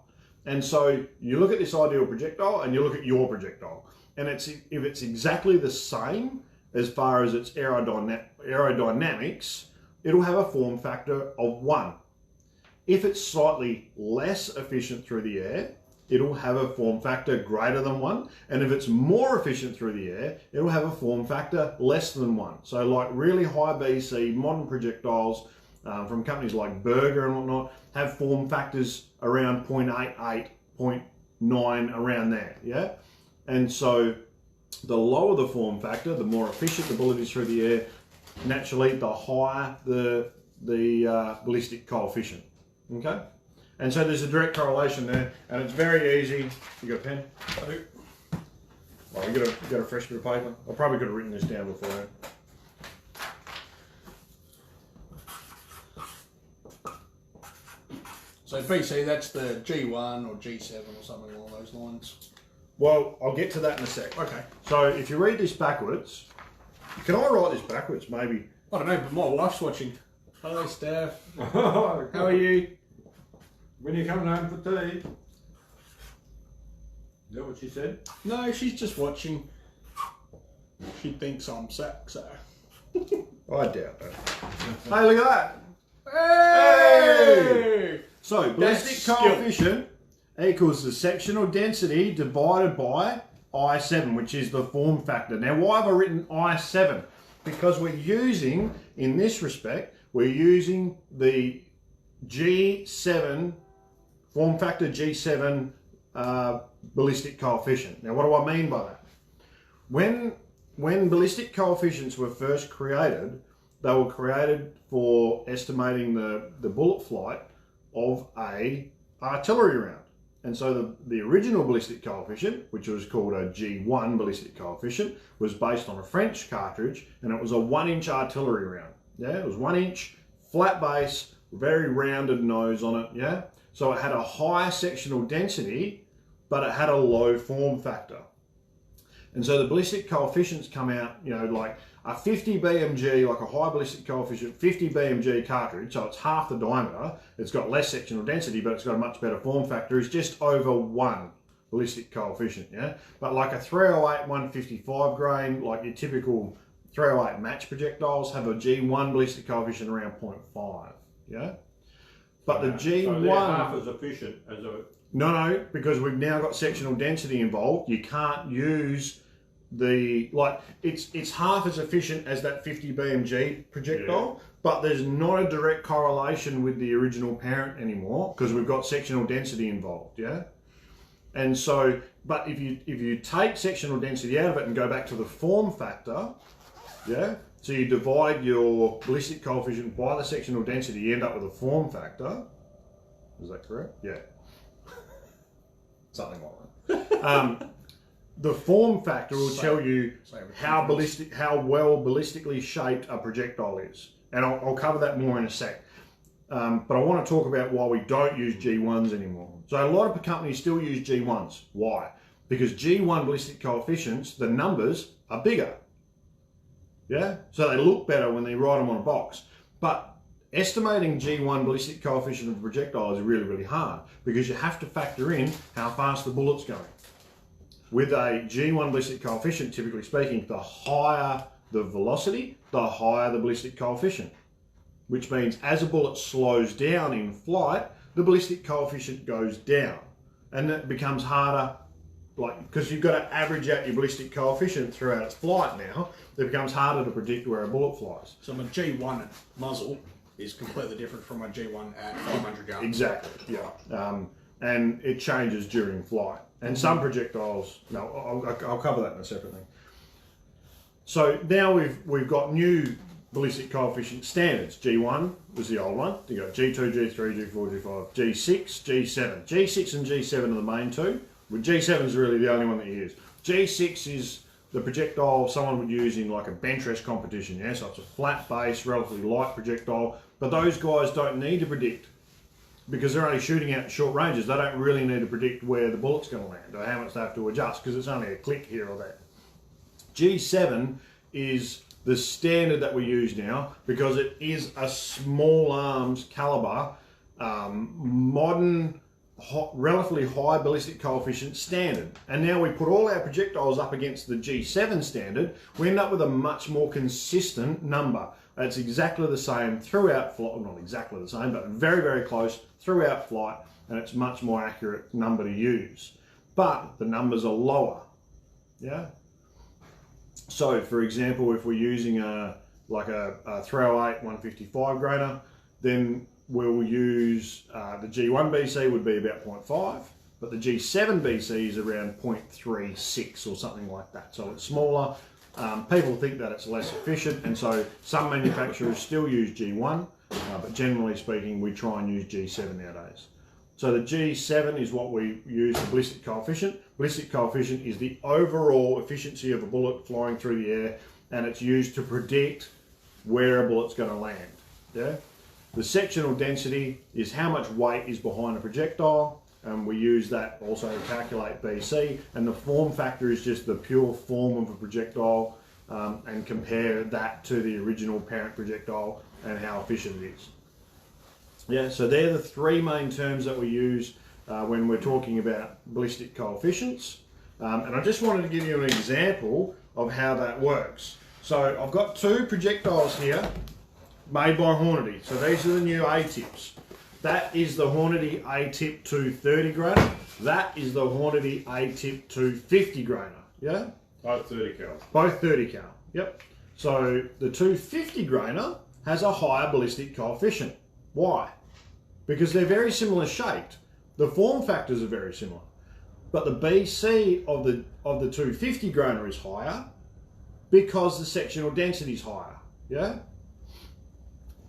And so you look at this ideal projectile and you look at your projectile, and if it's exactly the same as far as its aerodynamics, it'll have a form factor of 1. If it's slightly less efficient through the air, it'll have a form factor greater than 1. And if it's more efficient through the air, it'll have a form factor less than 1. So like really high BC modern projectiles from companies like Berger and whatnot have form factors around 0.88, 0.9, around there, yeah? And so the lower the form factor, the more efficient the bullet is through the air, naturally the higher the ballistic coefficient. Okay, and so there's a direct correlation there, and it's very easy. You got a pen? I do. Oh, you got a fresh bit of paper? I probably could have written this down beforehand. So BC, that's the G1 or G7 or something along those lines. Well, I'll get to that in a sec. Okay. So if you read this backwards, can I write this backwards? Maybe. I don't know, but my wife's watching. Hello, Steph. How are you? When are you coming home for tea? Is that what she said? No, she's just watching. She thinks I'm sick, so. I doubt that. Hey, look at that. Hey! So, ballistic coefficient equals the sectional density divided by I7, which is the form factor. Now, why have I written I7? Because we're using, in this respect, we're using the G7, form factor G7 ballistic coefficient. Now, what do I mean by that? When ballistic coefficients were first created, they were created for estimating the bullet flight of a artillery round. And so the original ballistic coefficient, which was called a G1 ballistic coefficient, was based on a French cartridge, and it was a 1-inch artillery round. Yeah, it was 1 inch, flat base, very rounded nose on it. Yeah, so it had a high sectional density, but it had a low form factor. And so the ballistic coefficients come out, you know, like a 50 BMG, like a high ballistic coefficient, 50 BMG cartridge, so it's half the diameter, it's got less sectional density, but it's got a much better form factor, is just over 1 ballistic coefficient, yeah? But like a 308 155 grain, like your typical 308 match projectiles have a G1 ballistic coefficient around 0.5, yeah? But the G1... So they're half as efficient as a... No, because we've now got sectional density involved. You can't use the, like, it's half as efficient as that 50 BMG projectile, but there's not a direct correlation with the original parent anymore because we've got sectional density involved, yeah? And so, but if you take sectional density out of it and go back to the form factor, yeah? So you divide your ballistic coefficient by the sectional density, you end up with a form factor. Is that correct? Yeah. Something like that. The form factor will tell you how well ballistically shaped a projectile is. And I'll cover that more in a sec. But I want to talk about why we don't use G1s anymore. So a lot of companies still use G1s. Why? Because G1 ballistic coefficients, the numbers are bigger. Yeah? So they look better when they write them on a box. But estimating G1 ballistic coefficient of the projectile is really, really hard because you have to factor in how fast the bullet's going. With a G1 ballistic coefficient, typically speaking, the higher the velocity, the higher the ballistic coefficient. Which means as a bullet slows down in flight, the ballistic coefficient goes down. And it becomes harder, like, because you've got to average out your ballistic coefficient throughout its flight now, it becomes harder to predict where a bullet flies. So my G1 muzzle is completely different from my G1 at 500 yards. Exactly, yeah. And it changes during flight. And some projectiles, no, I'll cover that in a separate thing. So now we've got new ballistic coefficient standards. G1 was the old one. You got G2, G3, G4, G5, G6, G7. G6 and G7 are the main two. But G7 is really the only one that you use. G6 is the projectile someone would use in like a bench rest competition, yeah? So it's a flat base, relatively light projectile, but those guys don't need to predict because they're only shooting out short ranges. They don't really need to predict where the bullet's going to land or how much they have to adjust because it's only a click here or there. G7 is the standard that we use now because it is a small arms caliber, modern, relatively high ballistic coefficient standard. And now we put all our projectiles up against the G7 standard, we end up with a much more consistent number. It's exactly the same throughout flight, well, not exactly the same, but very, very close throughout flight, and it's much more accurate number to use. But the numbers are lower, yeah? So for example, if we're using a 308 155 grainer, then we'll use the G1 BC would be about 0.5, but the G7 BC is around 0.36 or something like that. So it's smaller. People think that it's less efficient, and so some manufacturers still use G1, but generally speaking, we try and use G7 nowadays. So the G7 is what we use for ballistic coefficient. Ballistic coefficient is the overall efficiency of a bullet flying through the air, and it's used to predict where a bullet's going to land. Yeah. The sectional density is how much weight is behind a projectile, and we use that also to calculate BC, and the form factor is just the pure form of a projectile, and compare that to the original parent projectile and how efficient it is. Yeah, so they're the three main terms that we use when we're talking about ballistic coefficients. And I just wanted to give you an example of how that works. So I've got two projectiles here made by Hornady. So these are the new A-tips. That is the Hornady A-tip 230 grainer. That is the Hornady A-tip 250 grainer. Yeah? Both 30 cal. Both 30 cal. Yep. So the 250 grainer has a higher ballistic coefficient. Why? Because they're very similar shaped. The form factors are very similar. But the BC of the 250 grainer is higher because the sectional density is higher. Yeah?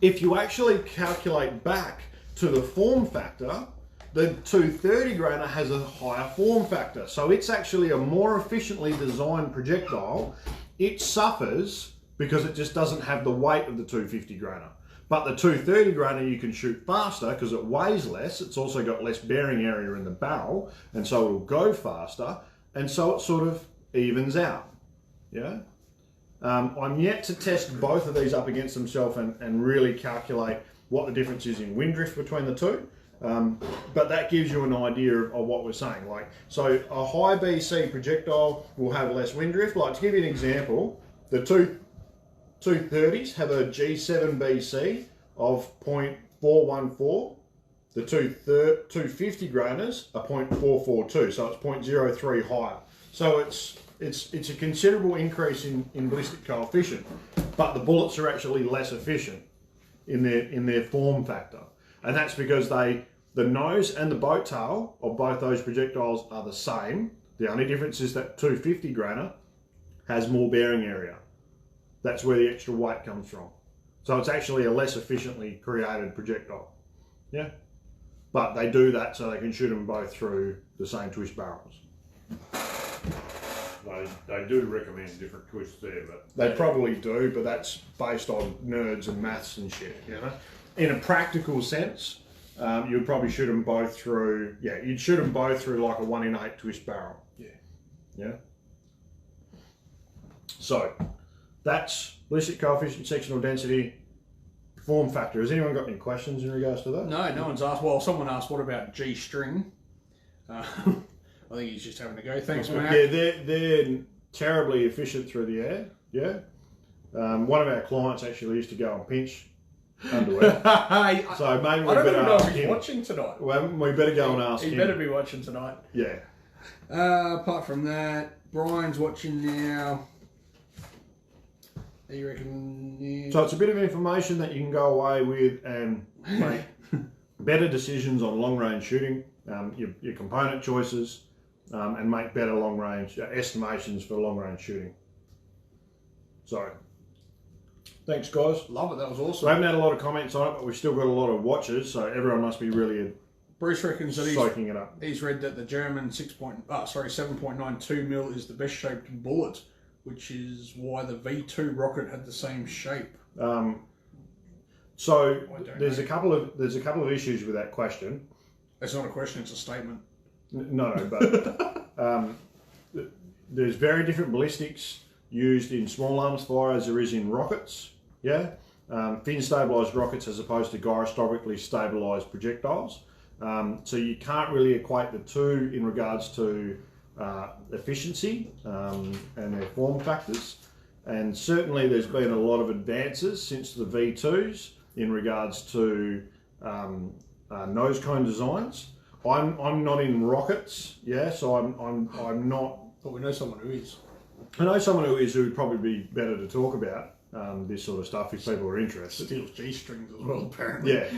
if you actually calculate back to the form factor, the 230 grainer has a higher form factor. So it's actually a more efficiently designed projectile. It suffers because it just doesn't have the weight of the 250 grainer. But the 230 grainer you can shoot faster because it weighs less. It's also got less bearing area in the barrel, and so it'll go faster. And so it sort of evens out. Yeah. I'm yet to test both of these up against themselves and really calculate what the difference is in wind drift between the two. But that gives you an idea of what we're saying. Like, so a high BC projectile will have less wind drift. Like, to give you an example, the 230s have a G7 BC of 0.414. The 250 grainers are 0.442, so it's 0.03 higher. So it's a considerable increase in ballistic coefficient, but the bullets are actually less efficient in their form factor, and that's because the nose and the boat tail of both those projectiles are the same. The only difference is that 250 grainer has more bearing area. That's where the extra weight comes from. So it's actually a less efficiently created projectile. Yeah, but they do that so they can shoot them both through the same twist barrels. They do recommend different twists there, but they probably do, but that's based on nerds and maths and shit, you know. In a practical sense, you'd probably shoot them both through. Yeah, you'd shoot them both through like a 1 in 8 twist barrel. Yeah. Yeah. So that's ballistic coefficient, sectional density, form factor. Has anyone got any questions in regards to that? No one's asked. Well, someone asked, what about G string? I think he's just having a go. Thanks, Matt. Yeah, they're terribly efficient through the air. Yeah. One of our clients actually used to go and pinch underwear. So maybe we I don't better even know ask if he's him. watching tonight. Well, we better go and ask him. He better be watching tonight. Yeah. Apart from that, Brian's watching now. You reckon? Yeah. So it's a bit of information that you can go away with and make better decisions on long-range shooting, your component choices, and make better long-range estimations for long-range shooting. So, thanks guys. Love it, that was We awesome. haven't had a lot of comments on it, but we've still got a lot of watchers, so everyone must be really Bruce reckons that soaking it up. he's read that the German 7.92 mil is the best shaped bullet, which is why the V2 rocket had the same shape. So there's a couple of issues with that question. That's not a question; it's a statement. No, but there's very different ballistics used in small arms fire as there is in rockets. Yeah, fin stabilised rockets as opposed to gyroscopically stabilised projectiles. So you can't really equate the two in regards to efficiency and their form factors. And certainly there's been a lot of advances since the V2s in regards to nose cone designs. I'm not in rockets, yeah, so I'm not. But we know someone who is. I know someone who is, who would probably be better to talk about this sort of stuff if people are interested. Steals G-strings as well, apparently. Yeah.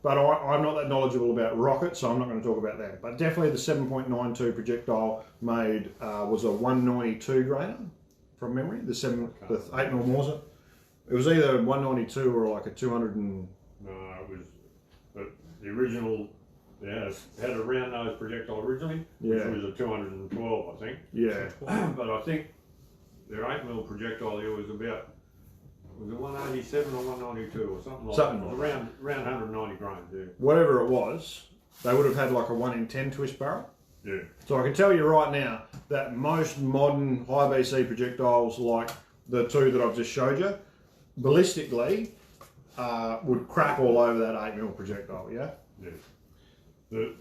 But I'm not that knowledgeable about rockets, so I'm not going to talk about that. But definitely the 7.92 projectile made was a 192 grainer from memory. The 8mm Mauser. It was either 192 or like a 200 and. no, it was. But the original. Yeah, it had a round nose projectile originally, which was a 212, I think. Yeah. But I think their 8mm projectile here was about, was it 187 or 192 or something like Something that? like Around 190 grains, yeah. Whatever it was, they would have had like a 1 in 10 twist barrel. Yeah. So I can tell you right now that most modern high BC projectiles, like the two that I've just showed you, ballistically would crap all over that 8mm projectile. Yeah. Yeah. The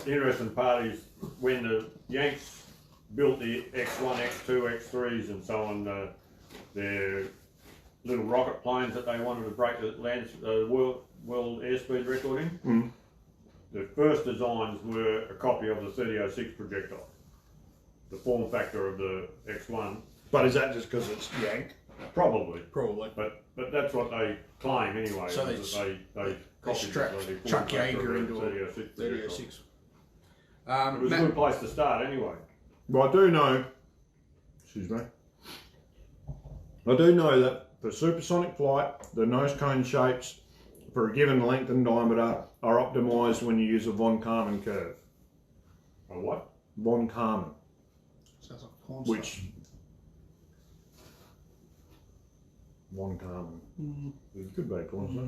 interesting part is when the Yanks built the X1, X2, X3s and so on, their little rocket planes that they wanted to break the world airspeed record in. The first designs were a copy of the 3006 projectile, the form factor of the X1. But is that just because it's Yank? Probably. But that's what they claim anyway. So they strapped Chuck Yeager into a 3006. It was a good place to start anyway. Well, I do know, excuse me, I do know that for supersonic flight, the nose cone shapes for a given length and diameter are optimized when you use a von Karman curve. A what? Von Karman, Sounds like porn which Von Karman. It could be a porn star.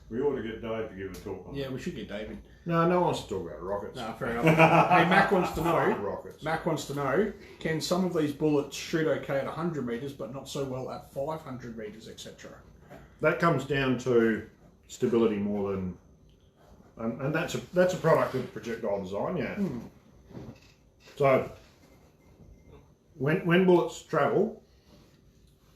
We ought to get Dave to give a talk on Yeah, we should get David. No, no one wants to talk about rockets. No, fair enough. Hey, Mac wants to know. Fuck rockets. Mac wants to know: can some of these bullets shoot okay at 100 meters, but not so well at 500 meters, etc.? That comes down to stability more than, and that's a product of projectile design. Yeah. So when bullets travel,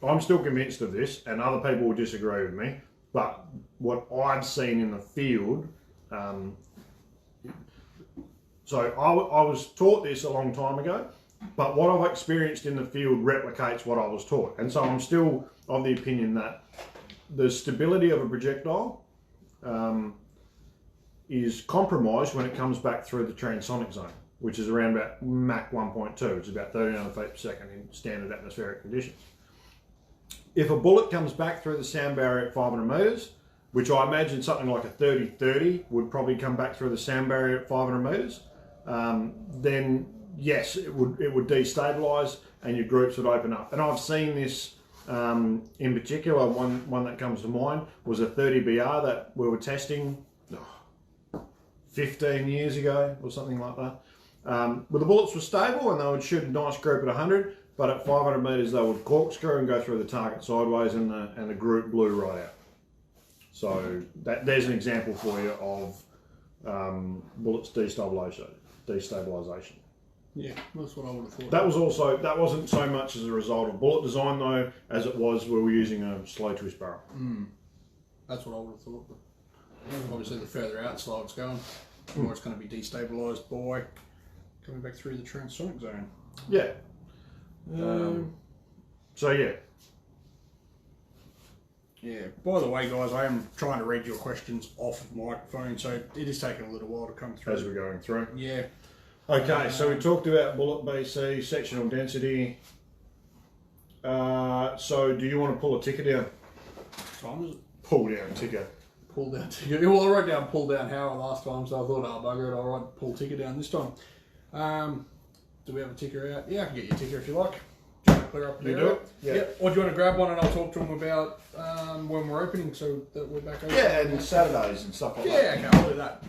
I'm still convinced of this, and other people will disagree with me. But what I've seen in the field, so I was taught this a long time ago, but what I've experienced in the field replicates what I was taught. And so I'm still of the opinion that the stability of a projectile is compromised when it comes back through the transonic zone, which is around about Mach 1.2, which is about 1,300 feet per second in standard atmospheric conditions. If a bullet comes back through the sound barrier at 500 metres, which I imagine something like a 30-30 would probably come back through the sound barrier at 500 metres, then yes, it would destabilise and your groups would open up. And I've seen this in particular. One that comes to mind was a 30BR that we were testing 15 years ago or something like that. But the bullets were stable and they would shoot a nice group at 100. But at 500 metres, they would corkscrew and go through the target sideways, and the group blew right out. So there's an example for you of bullets destabilisation. Yeah, that's what I would have thought. That wasn't so much as a result of bullet design though, as it was we were using a slow twist barrel. That's what I would have thought. But obviously, the further out slow it's going, the more it's going to be destabilised by coming back through the transonic zone. Yeah. So yeah. Yeah. By the way, guys, I am trying to read your questions off of microphone, so it is taking a little while to come through. As we're going through. Yeah. Okay, so we talked about bullet BC, sectional density. So do you want to pull a Tikka down? Time is it? Pull down Tikka. Pull down Tikka. Well, I wrote down pull down Howard last time, so I thought, oh bugger it, I'll write pull Tikka down this time. Do we have a ticker out? Yeah, I can get your ticker if you like. Do you want to clear up the area? You do it? Yeah. Yep. Or do you want to grab one and I'll talk to them about when we're opening so that we're back open? Yeah, and Saturdays and stuff like that. Yeah, okay, I'll do that.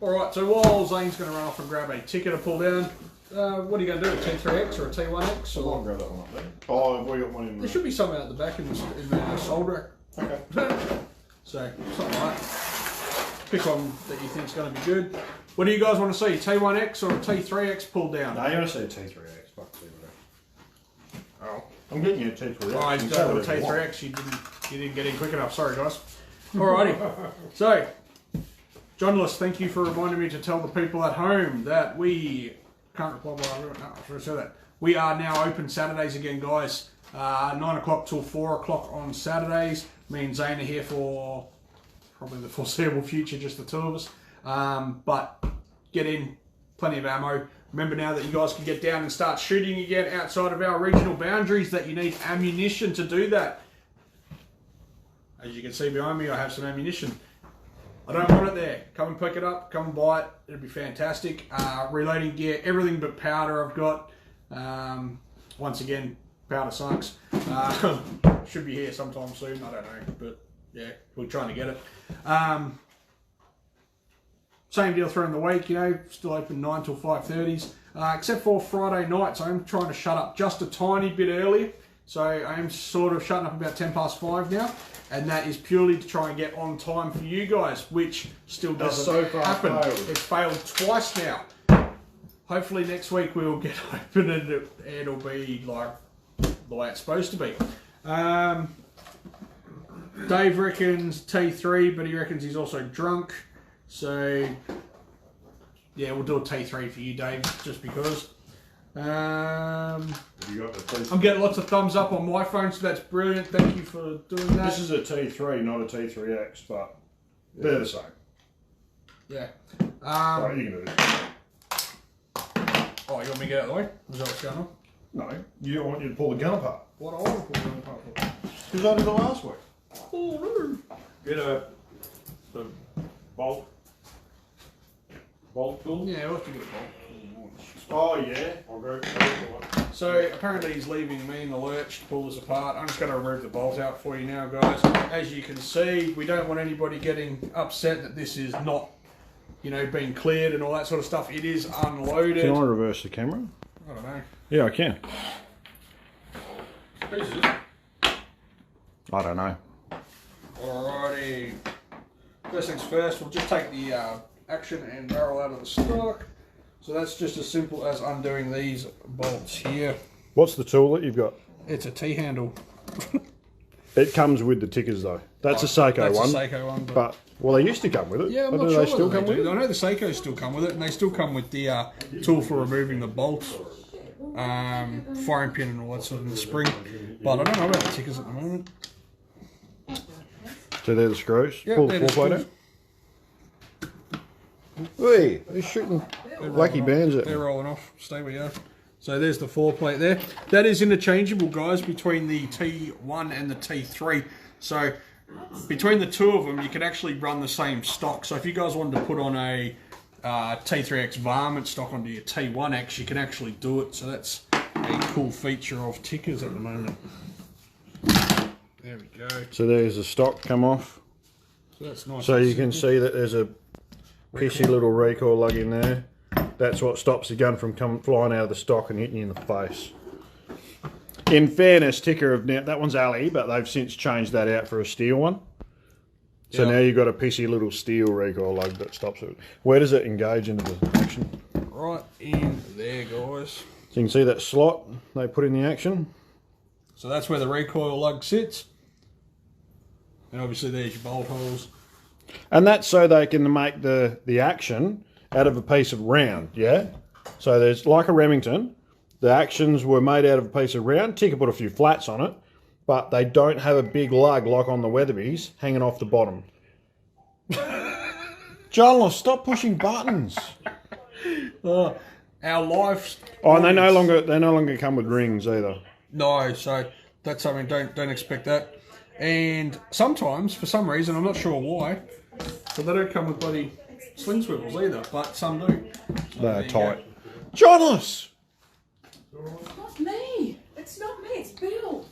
Alright, so while Zane's going to run off and grab a ticker to pull down, what are you going to do? A T3X or a T1X? I'll grab that one up there. Oh, have we got one in There should be some out the back in the solder. Okay. So, something like that. Pick one that you think's going to be good. What do you guys want to see? T1X or a T3X pull down? No, you want to see a T3X. Fuck T3X. Oh, I'm getting you a T3X. Oh, he's got a T3X. You didn't get in quick enough. Sorry, guys. Alrighty. So, journalists, thank you for reminding me to tell the people at home that we can't reply by no, I should have said that. We are now open Saturdays again, guys. 9 o'clock till 4 o'clock on Saturdays. Me and Zaine are here for probably the foreseeable future, just the two of us. But get in, plenty of ammo. Remember now that you guys can get down and start shooting again outside of our regional boundaries, that you need ammunition to do that. As you can see behind me, I have some ammunition. I don't want it there. Come and pick it up, come and buy it. It'll be fantastic. Reloading gear, everything but powder I've got. Once again, powder sucks. Should be here sometime soon, I don't know, but yeah, we're trying to get it. Same deal through in the week, you know, still open 9 till 5:30s, except for Friday nights. I'm trying to shut up just a tiny bit earlier, so I am sort of shutting up about 5:10 now, and that is purely to try and get on time for you guys, which still doesn't happen. It's failed twice now. Hopefully next week we will get open and it'll be like the way it's supposed to be. Dave reckons T3, but he reckons he's also drunk. So, yeah, we'll do a T3 for you, Dave, just because. I'm getting lots of thumbs up on my phone, so that's brilliant. Thank you for doing that. This is a T3, not a T3X, but they're the same. Yeah. Right, you can do this. Oh, you want me to get out of the way? Is that what's going on? No, you want you to pull the gun apart. What I want to pull the gun apart for? Because I did it last week. Oh, Get the bolt tool. yeah, we'll have to get a bolt. Oh yeah. I'll go. So apparently he's leaving me in the lurch to pull this apart. I'm just going to remove the bolt out for you now, guys. As you can see, we don't want anybody getting upset that this is not, you know, being cleared and all that sort of stuff. It is unloaded. Can I reverse the camera? I don't know. Yeah, I can. Who's this? I don't know. Alrighty. First things first, we'll just take the action and barrel out of the stock. So that's just as simple as undoing these bolts here. What's the tool that you've got? It's a T-handle. It comes with the Tickers though. That's a Seiko one. That's a Seiko one. But well, they used to come with it. Yeah, I'm but not do sure they still whether come they with do. it? I know the Seikos still come with it, and they still come with the tool for removing the bolts, firing pin and all that sort of the spring. But I don't know about the Tickers at the moment. So they're the screws. Yep, Pull they're the the floor plate out. Hey, they're shooting wacky bands at They're me. rolling off. Stay where you are. So there's the floor plate there. That is interchangeable, guys, between the T1 and the T3. So between the two of them, you can actually run the same stock. So if you guys wanted to put on a T3X varmint stock onto your T1X, you can actually do it. So that's a cool feature of Tickers at the moment. There we go. So there's the stock come off. So that's nice. So you can see that there's a pissy little recoil lug in there. That's what stops the gun from flying out of the stock and hitting you in the face. In fairness, Tikka have now, that one's alley, but they've since changed that out for a steel one. So now you've got a pissy little steel recoil lug that stops it. Where does it engage into the action? Right in there, guys. So you can see that slot they put in the action. So that's where the recoil lug sits. And obviously there's your bolt holes. And that's so they can make the action out of a piece of round, yeah? So there's like a Remington, the actions were made out of a piece of round. Tikka put a few flats on it, but they don't have a big lug like on the Weatherby's hanging off the bottom. John, stop pushing buttons. Our life. Oh, and they no longer come with rings either. No, so that's something. Don't expect that. And sometimes, for some reason, I'm not sure why, but they don't come with bloody sling swivels either. But some do. So They're there you tight. Johnless. Not me. It's not me. It's Bill.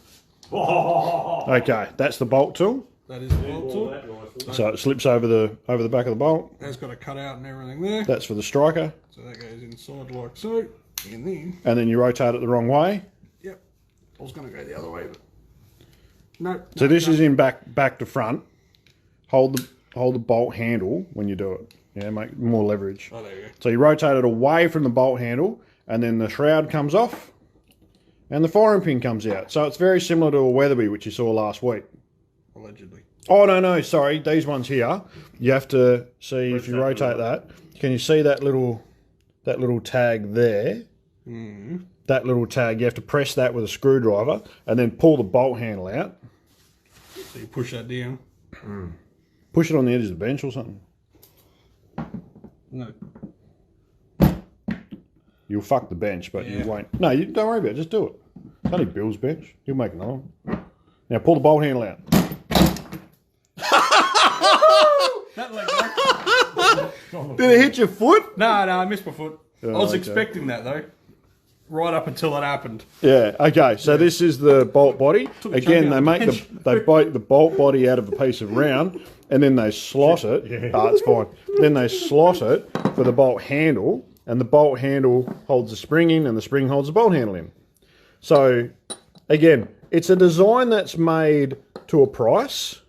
Okay, that's the bolt tool. go. That is the bolt tool. So it slips over the back of the bolt. That's got a cutout and everything there. That's for the striker. So that goes inside like so, and then you rotate it the wrong way. yep. I was going to go the other way, but no. So this is in back to front. Hold the bolt handle when you do it. Yeah, make more leverage. Oh, there you go. So you rotate it away from the bolt handle, and then the shroud comes off, and the firing pin comes out. So it's very similar to a Weatherby, which you saw last week. Allegedly. Oh no, sorry, these ones here. You have to see if you rotate that. Can you see that little tag there? Mm. That little tag. You have to press that with a screwdriver, and then pull the bolt handle out. So you push that down. Push it on the edge of the bench or something. No. You'll fuck the bench, but you won't. No, you don't worry about it. Just do it. It's only Bill's bench. He'll make another one. Now pull the bolt handle out. That leg Did it hit your foot? No, I missed my foot. I was okay. expecting that though. Right up until it happened. Yeah. Okay. So this is the bolt body. Took a Again, chunk they out make of the they bite the bolt body out of a piece of round, and then they slot it. Yeah. Oh, it's fine. Then they slot it for the bolt handle, and the bolt handle holds the spring in, and the spring holds the bolt handle in. So, again, it's a design that's made to a price.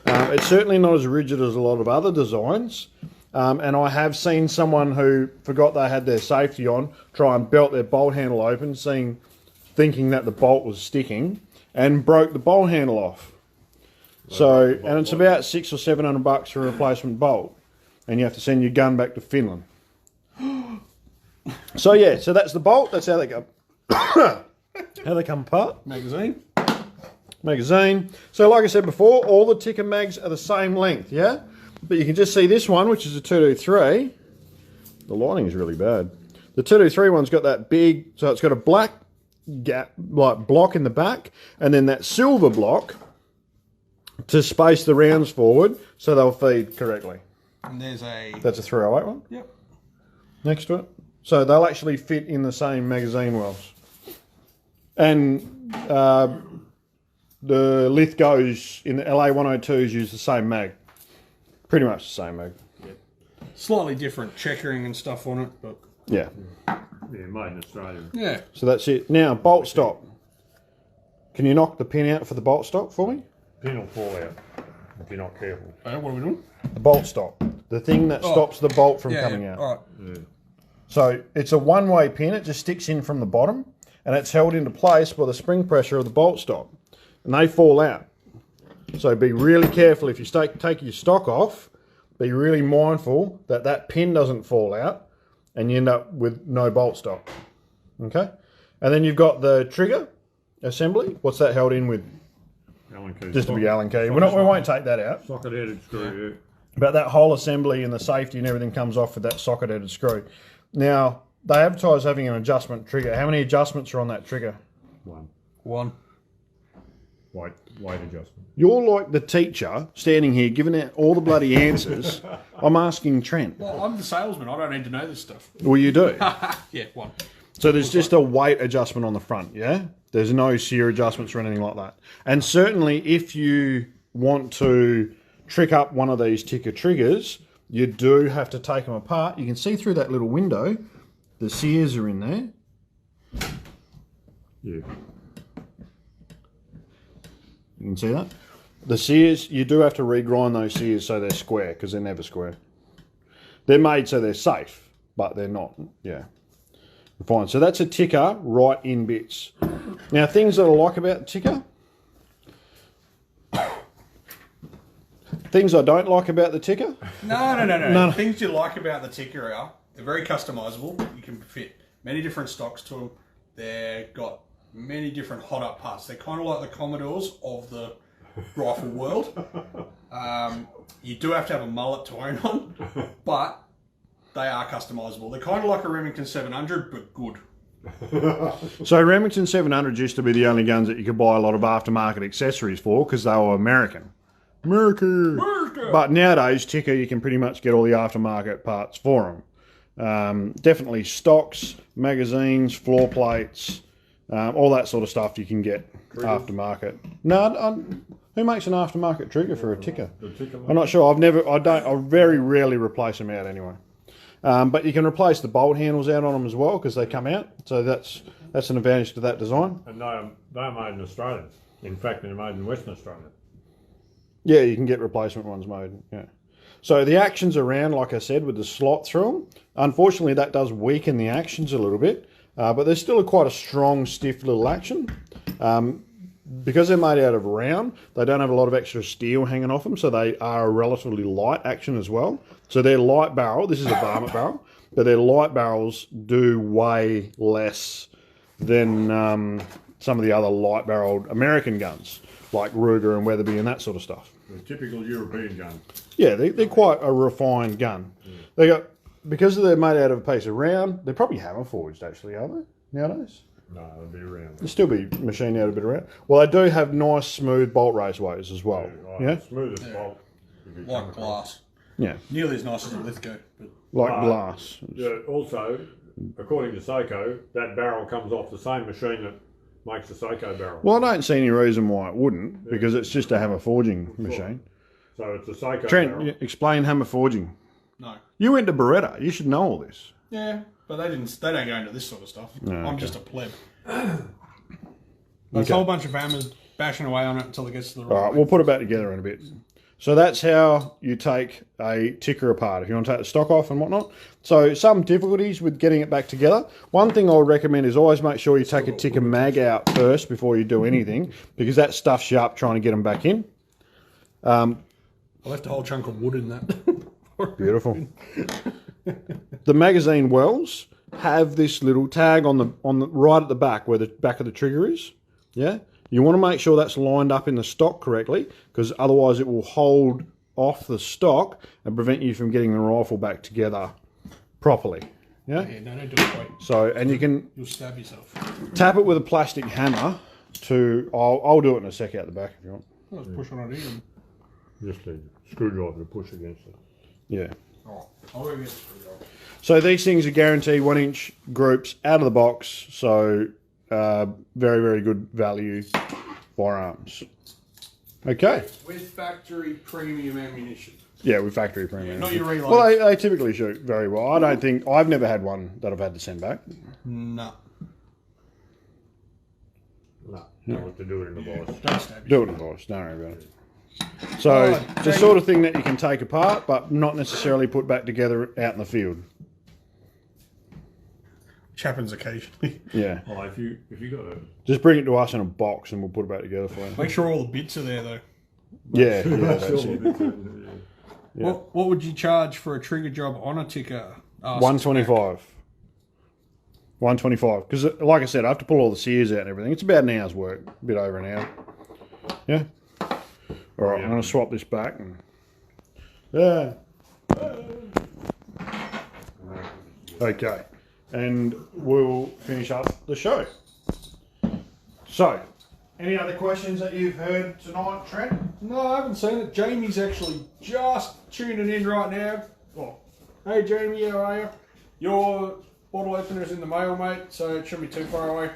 It's certainly not as rigid as a lot of other designs. And I have seen someone who forgot they had their safety on try and belt their bolt handle open, thinking that the bolt was sticking, and broke the bolt handle off. So, and it's about $600 or $700 for a replacement bolt, and you have to send your gun back to Finland. So yeah, so that's the bolt. That's how they go. How they come apart. Magazine. Magazine. So like I said before, all the Tikka mags are the same length, yeah? But you can just see this one, which is a 223. The lighting is really bad. The 223 one's got that big, so it's got a black gap, like block in the back, and then that silver block to space the rounds forward so they'll feed correctly. And there's a... That's a 308 one? Yep. Next to it. So they'll actually fit in the same magazine wells. And the Lithgows in the LA102s use the same mag. Pretty much the same mag. Yep. Slightly different checkering and stuff on it, but... Yeah. Yeah, made in Australia. Yeah. So that's it. Now, bolt stop. Can you knock the pin out for the bolt stop for me? Pin will fall out if you're not careful. What are we doing? The bolt stop. The thing that stops the bolt from coming out. All right. Yeah. So it's a one-way pin. It just sticks in from the bottom, and it's held into place by the spring pressure of the bolt stop. And they fall out. So be really careful if you take your stock off. Be really mindful that that pin doesn't fall out, and you end up with no bolt stop. Okay? And then you've got the trigger assembly. What's that held in with? Allen key. Just a big Allen key. We won't take that out. Socket-headed screw, yeah. But that whole assembly and the safety and everything comes off with that socket-headed screw. Now, they advertise having an adjustment trigger. How many adjustments are on that trigger? One. Weight adjustment. You're like the teacher standing here giving out all the bloody answers. I'm asking Trent. Well, I'm the salesman. I don't need to know this stuff. Well, you do. Yeah, one. So there's just a weight adjustment on the front, yeah? There's no sear adjustments or anything like that. And certainly if you want to trick up one of these Tikka triggers, you do have to take them apart. You can see through that little window, the sears are in there. Yeah. You can see that? The sears, you do have to regrind those sears so they're square, because they're never square. They're made so they're safe, but they're not, yeah. Fine, so that's a Tikka right in bits. Now, things that I like about Tikka. Things I don't like about the Tikka. No. Things you like about the Tikka are they're very customizable. You can fit many different stocks to them. They've got many different hot up parts. They're kind of like the Commodores of the rifle world. You do have to have a mullet to own one, but they are customizable. They're kind of like a Remington 700, but good. So Remington 700 used to be the only guns that you could buy a lot of aftermarket accessories for because they were American. America! But nowadays, Tikka, you can pretty much get all the aftermarket parts for them. Definitely stocks, magazines, floor plates, all that sort of stuff you can get aftermarket. No, who makes an aftermarket trigger for a Tikka? I'm not sure. I very rarely replace them out anyway. But you can replace the bolt handles out on them as well because they come out. So that's an advantage to that design. And they're made in Australia. In fact, they're made in Western Australia. Yeah, you can get replacement ones made. Yeah. So the actions around, like I said, with the slot through them, unfortunately that does weaken the actions a little bit. But there's still quite a strong, stiff little action. Because they're made out of round, they don't have a lot of extra steel hanging off them, so they are a relatively light action as well. So their light barrel, this is a varmint barrel, but their light barrels do weigh less than some of the other light barreled American guns, like Ruger and Weatherby and that sort of stuff. A typical European gun. Yeah, they're quite a refined gun. Yeah. Because they're made out of a piece of round, they're probably hammer forged actually, are they, nowadays? No, it'll be around. They'll still be machined out a bit around. Well, they do have nice, smooth bolt raceways as well. Yeah? Smooth as bolt. Like glass. Yeah. Nearly as nice as a Lithgow. But... Like glass. Yeah, also, according to Seiko, that barrel comes off the same machine that makes the Seiko barrel. Well, I don't see any reason why it wouldn't, because it's just a hammer forging machine. So it's a Seiko Trent, barrel. Explain hammer forging. No. You went to Beretta. You should know all this. Yeah, but they don't go into this sort of stuff. No, I'm okay. just a pleb. There's a whole bunch of hammers bashing away on it until it gets to the right. All right, we'll put it back together in a bit. So that's how you take a Tikka apart, if you want to take the stock off and whatnot. So some difficulties with getting it back together. One thing I would recommend is always make sure you take a Tikka mag out first before you do anything, because that stuffs you up trying to get them back in. I left a whole chunk of wood in that. Beautiful. The magazine wells have this little tag on the right at the back where the back of the trigger is. Yeah, you want to make sure that's lined up in the stock correctly, because otherwise it will hold off the stock and prevent you from getting the rifle back together properly. Yeah. Yeah, no, don't do it, wait. So, and you can You'll stab yourself. tap it with a plastic hammer to. I'll do it in a sec out the back if you want. Let's push on it in. Just a screwdriver to push against it. Yeah. Oh, I'll go get the screwdriver. So these things are guaranteed 1-inch groups out of the box. So very, very good value firearms. Okay. With factory premium ammunition. Yeah, with factory premium. Not your reloads. Well, they typically shoot very well. I don't think I've never had one that I've had to send back. No. No, don't want to do it in the box. Don't stab Do it in the box. Don't worry about it. So the sort of thing that you can take apart, but not necessarily put back together out in the field. Which happens occasionally. Yeah. Oh, if you got a Just bring it to us in a box and we'll put it back together for you. Make sure all the bits are there though. Yeah, that's it. Yeah. What would you charge for a trigger job on a Tikka? 125. 125. Because, like I said, I have to pull all the sears out and everything. It's about an hour's work, a bit over an hour. Yeah. All right, I'm going to swap this back. And yeah. Okay. And we'll finish up the show. So, any other questions that you've heard tonight, Trent? No, I haven't seen it. Jamie's actually just tuning in right now. Oh, hey Jamie, how are you? Your bottle opener's in the mail, mate, so it shouldn't be too far away.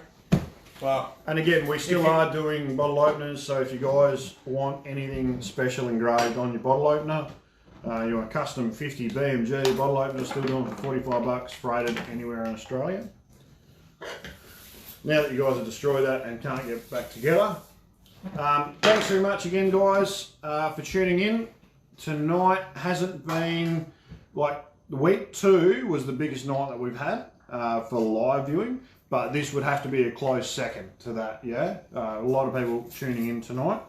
Well, And again, we still are doing bottle openers, so if you guys want anything special engraved on your bottle opener, you want a custom 50 BMG bottle opener, still doing for 45 bucks, freighted anywhere in Australia. Now that you guys have destroyed that and can't get back together. Thanks very much again, guys, for tuning in. Tonight hasn't been, like, week 2 was the biggest night that we've had for live viewing, but this would have to be a close second to that, yeah? A lot of people tuning in tonight.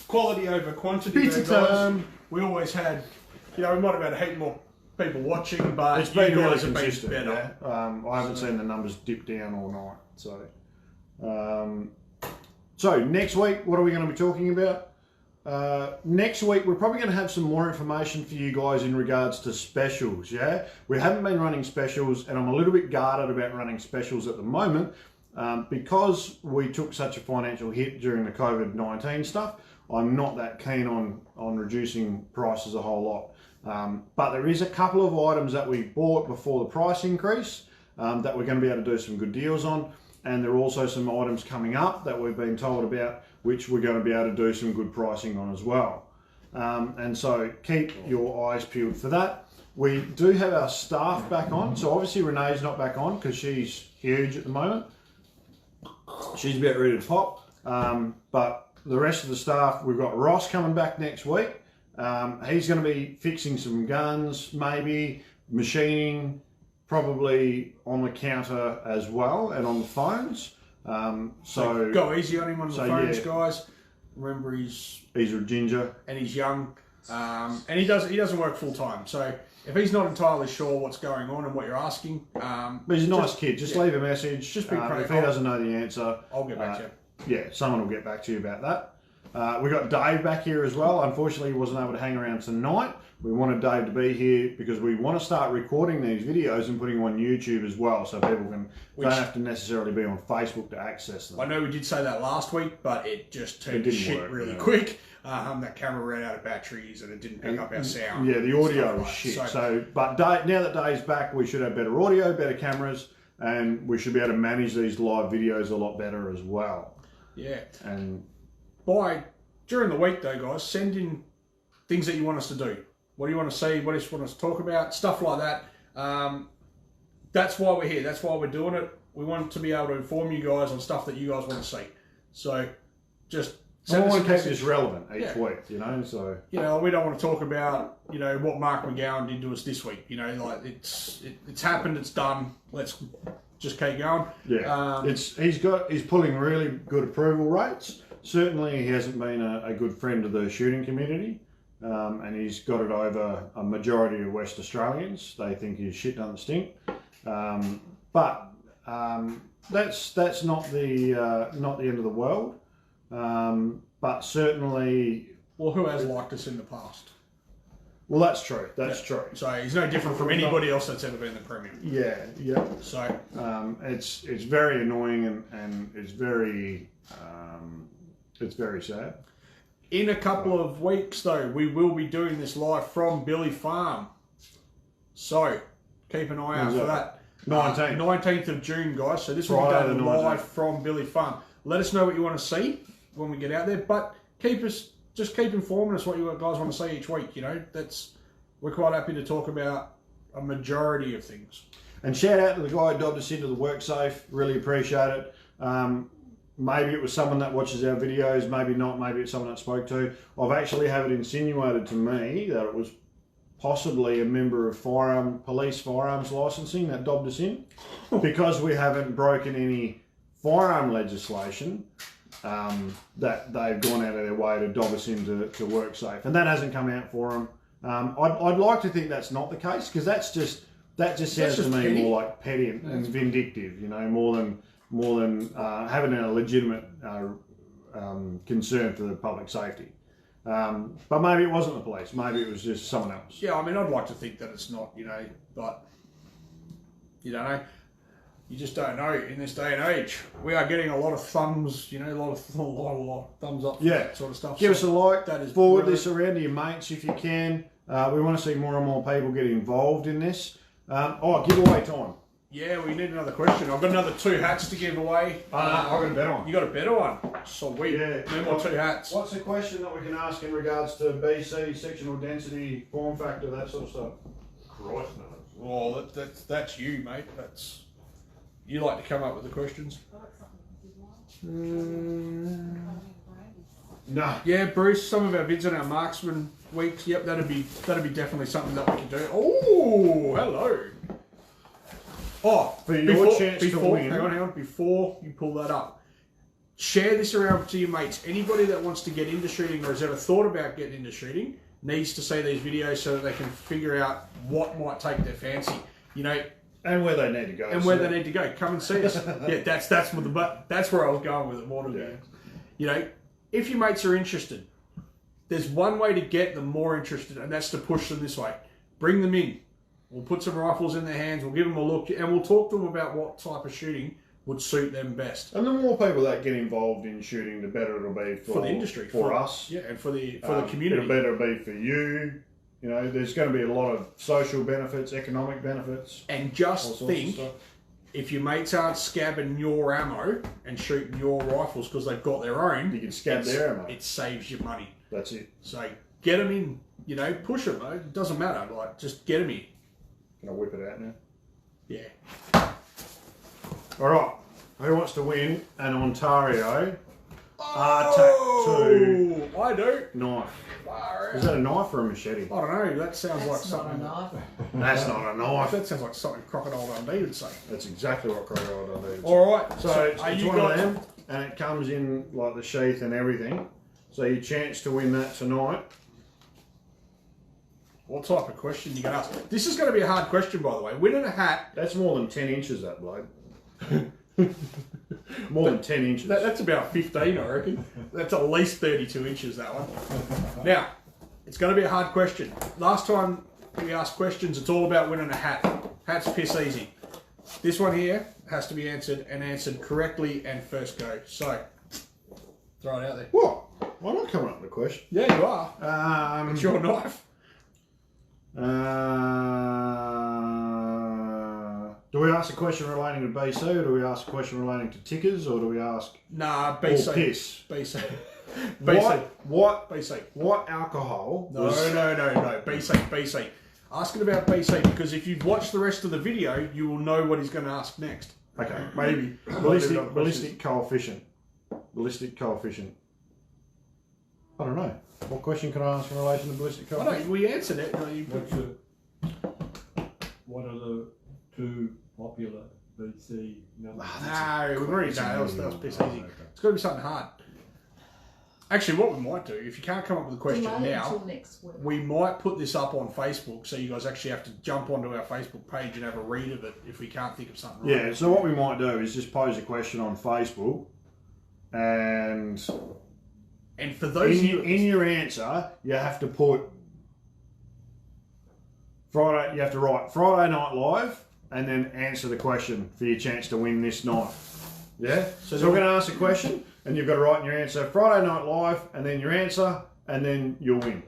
quality over quantity, Pizza though, guys. time. We always had, we might have had a heap more people watching, but It's been you really guys have been consistent, better. yeah? I haven't seen the numbers dip down all night, so next week, what are we going to be talking about? Next week, we're probably going to have some more information for you guys in regards to specials, yeah? We haven't been running specials, and I'm a little bit guarded about running specials at the moment because we took such a financial hit during the COVID-19 stuff. I'm not that keen on reducing prices a whole lot. But there is a couple of items that we bought before the price increase that we're going to be able to do some good deals on. And there are also some items coming up that we've been told about, which we're going to be able to do some good pricing on as well. And so keep your eyes peeled for that. We do have our staff back on. So obviously Renee's not back on because she's huge at the moment. She's about ready to pop. But the rest of the staff, we've got Ross coming back next week. He's going to be fixing some guns, maybe machining, probably on the counter as well, and on the phones. So go easy on him on the phones, yeah. guys. Remember, he's a ginger. and he's young, and he doesn't work full time. So if he's not entirely sure what's going on and what you're asking, But he's a nice kid. Just leave a message. Just be if he doesn't know the answer, I'll get back to you. Yeah, someone will get back to you about that. We've got Dave back here as well. Unfortunately, he wasn't able to hang around tonight. We wanted Dave to be here because we want to start recording these videos and putting them on YouTube as well, so people don't have to necessarily be on Facebook to access them. I know we did say that last week, but it just turned to didn't shit work, really no. quick. That camera ran out of batteries and it didn't pick up our sound. Yeah, the audio was Stuff shit. like- But Dave, now that Dave's back, we should have better audio, better cameras, and we should be able to manage these live videos a lot better as well. Yeah. And During the week though, guys, send in things that you want us to do. What do you want to see? What do you want us to talk about? Stuff like that. That's why we're here. That's why we're doing it. We want to be able to inform you guys on stuff that you guys want to see. So just I send us want a to keep message. this relevant each Yeah. week, so... We don't want to talk about, what Mark McGowan did to us this week. It's happened, it's done. Let's just keep going. Yeah, he's pulling really good approval rates. Certainly, he hasn't been a good friend of the shooting community, and he's got it over a majority of West Australians. They think his shit doesn't stink, but that's not the end of the world. But certainly, Well, who has liked us in the past? Well, that's true. That's true. So he's no different from anybody else that's ever been the Premier. Yeah. So it's very annoying and it's very sad. in a couple of weeks, though, we will be doing this live from Billy Farm. So keep an eye out for that. 19th of June, guys. So this will be done live from Billy Farm. Let us know what you want to see when we get out there, but just keep informing us what you guys want to see each week. You know, we're quite happy to talk about a majority of things. And shout out to the guy who dobbed us into the work safe. Really appreciate it. Maybe it was someone that watches our videos, maybe not, maybe it's someone I spoke to. I've actually had it insinuated to me that it was possibly a member of police firearms licensing that dobbed us in, because we haven't broken any firearm legislation, that they've gone out of their way to dob us into work safe, and that hasn't come out for them. I'd like to think that's not the case, because that just sounds to me petty. More like petty and vindictive, you know, more than having a legitimate concern for the public safety. But maybe it wasn't the police, maybe it was just someone else. Yeah, I mean, I'd like to think that it's not, you know, but you don't know. You just don't know in this day and age. We are getting a lot of thumbs, you know, a lot of thumbs up, that sort of stuff. Give us a like, that is forward this around to your mates if you can. We want to see more and more people get involved in this. Giveaway time. Yeah, we need another question. I've got another 2 hats to give away. I've got a better one. You got a better one? Sweet. Yeah. No more 2 hats. What's the question that we can ask in regards to BC, sectional density, form factor, that sort of stuff? Christ knows. Well, that's you, mate. You like to come up with the questions. No. Yeah, Bruce. Some of our vids on our marksman weeks. Yep, that'd be definitely something that we can do. Oh, hello. Oh, for your chance to win. Hang on. Before you pull that up, share this around to your mates. Anybody that wants to get into shooting or has ever thought about getting into shooting needs to see these videos so that they can figure out what might take their fancy. You know, and where they need to go. And where they need to go. Come and see us. Yeah, that's where I was going with it more than that. You know, if your mates are interested, there's one way to get them more interested, and that's to push them this way. Bring them in. We'll put some rifles in their hands, we'll give them a look, and we'll talk to them about what type of shooting would suit them best. And the more people that get involved in shooting, the better it'll be for the industry, for us. Yeah, and for the community. The better it'll be for you. You know, there's going to be a lot of social benefits, economic benefits. And just think, if your mates aren't scabbing your ammo and shooting your rifles because they've got their own, you can scab their ammo. It saves you money. That's it. So get them in, you know, push them. It doesn't matter. Like, just get them in. Can I whip it out now? Yeah. All right. Who wants to win an Ontario R-Tac 2 I do. knife? Is that a knife or a machete? I don't know. That sounds like something. Not a knife. That's not a knife. That sounds like something Crocodile Dundee would say. That's exactly what Crocodile Dundee would say. All right. So it's one of them, and it comes in like the sheath and everything. So your chance to win that tonight. What type of question you going to ask? This is going to be a hard question, by the way. Winning a hat. That's more than 10 inches, that bloke. More than 10 inches. That's about 15, I reckon. That's at least 32 inches, that one. Now, it's going to be a hard question. Last time we asked questions, it's all about winning a hat. Hat's piss easy. This one here has to be answered correctly and first go. So, throw it out there. What? I'm not coming up with a question. Yeah, you are. It's your knife. Do we ask a question relating to BC, or do we ask a question relating to tickers, or do we ask BC? Piss? BC. What alcohol? No. BC. Asking about BC because if you've watched the rest of the video, you will know what he's going to ask next. Okay, maybe ballistic coefficient. Ballistic coefficient. I don't know. What question can I ask in relation to ballistic coefficient? I don't. We answered it. What are the 2 popular BC numbers? No, we've already done that. That was piss easy. It's got to be something hard. Actually, what we might do, if you can't come up with a question now, we might put this up on Facebook so you guys actually have to jump onto our Facebook page and have a read of it if we can't think of something. Yeah, so what we might do is just pose a question on Facebook, and for those in your answer, you have to put Friday, you have to write Friday Night Live and then answer the question for your chance to win this night. Yeah? So we're going to ask a question and you've got to write in your answer Friday Night Live and then your answer and then you'll win.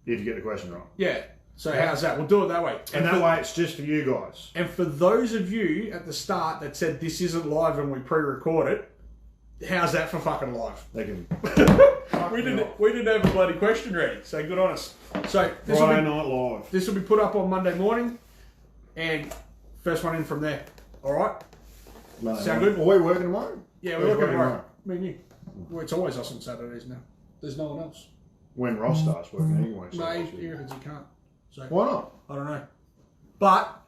If you get the question right. Yeah. So how's that? We'll do it that way. And that way it's just for you guys. And for those of you at the start that said this isn't live and we pre-record it, how's that for fucking live? They can. we didn't have a bloody question ready, so good on us. So Friday Night Live. This will be put up on Monday morning, and first one in from there. All right. Sound good? Are we working tomorrow? Yeah, we're working tomorrow. Me and you. Well, it's always us on Saturdays now. There's no one else. When Ross starts working anyway. So No, he reckons he can't. So why not? I don't know. But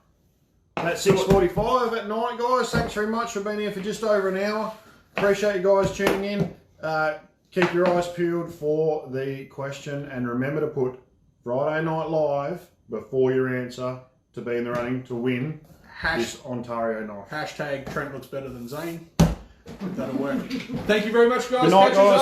that's 6:45 at night, guys. Thanks very much for being here for just over an hour. Appreciate you guys tuning in. Keep your eyes peeled for the question and remember to put Friday Night Live before your answer to be in the running to win this Ontario knife. Hashtag Trent looks better than Zaine. That'll work. Thank you very much, guys. Good night, guys.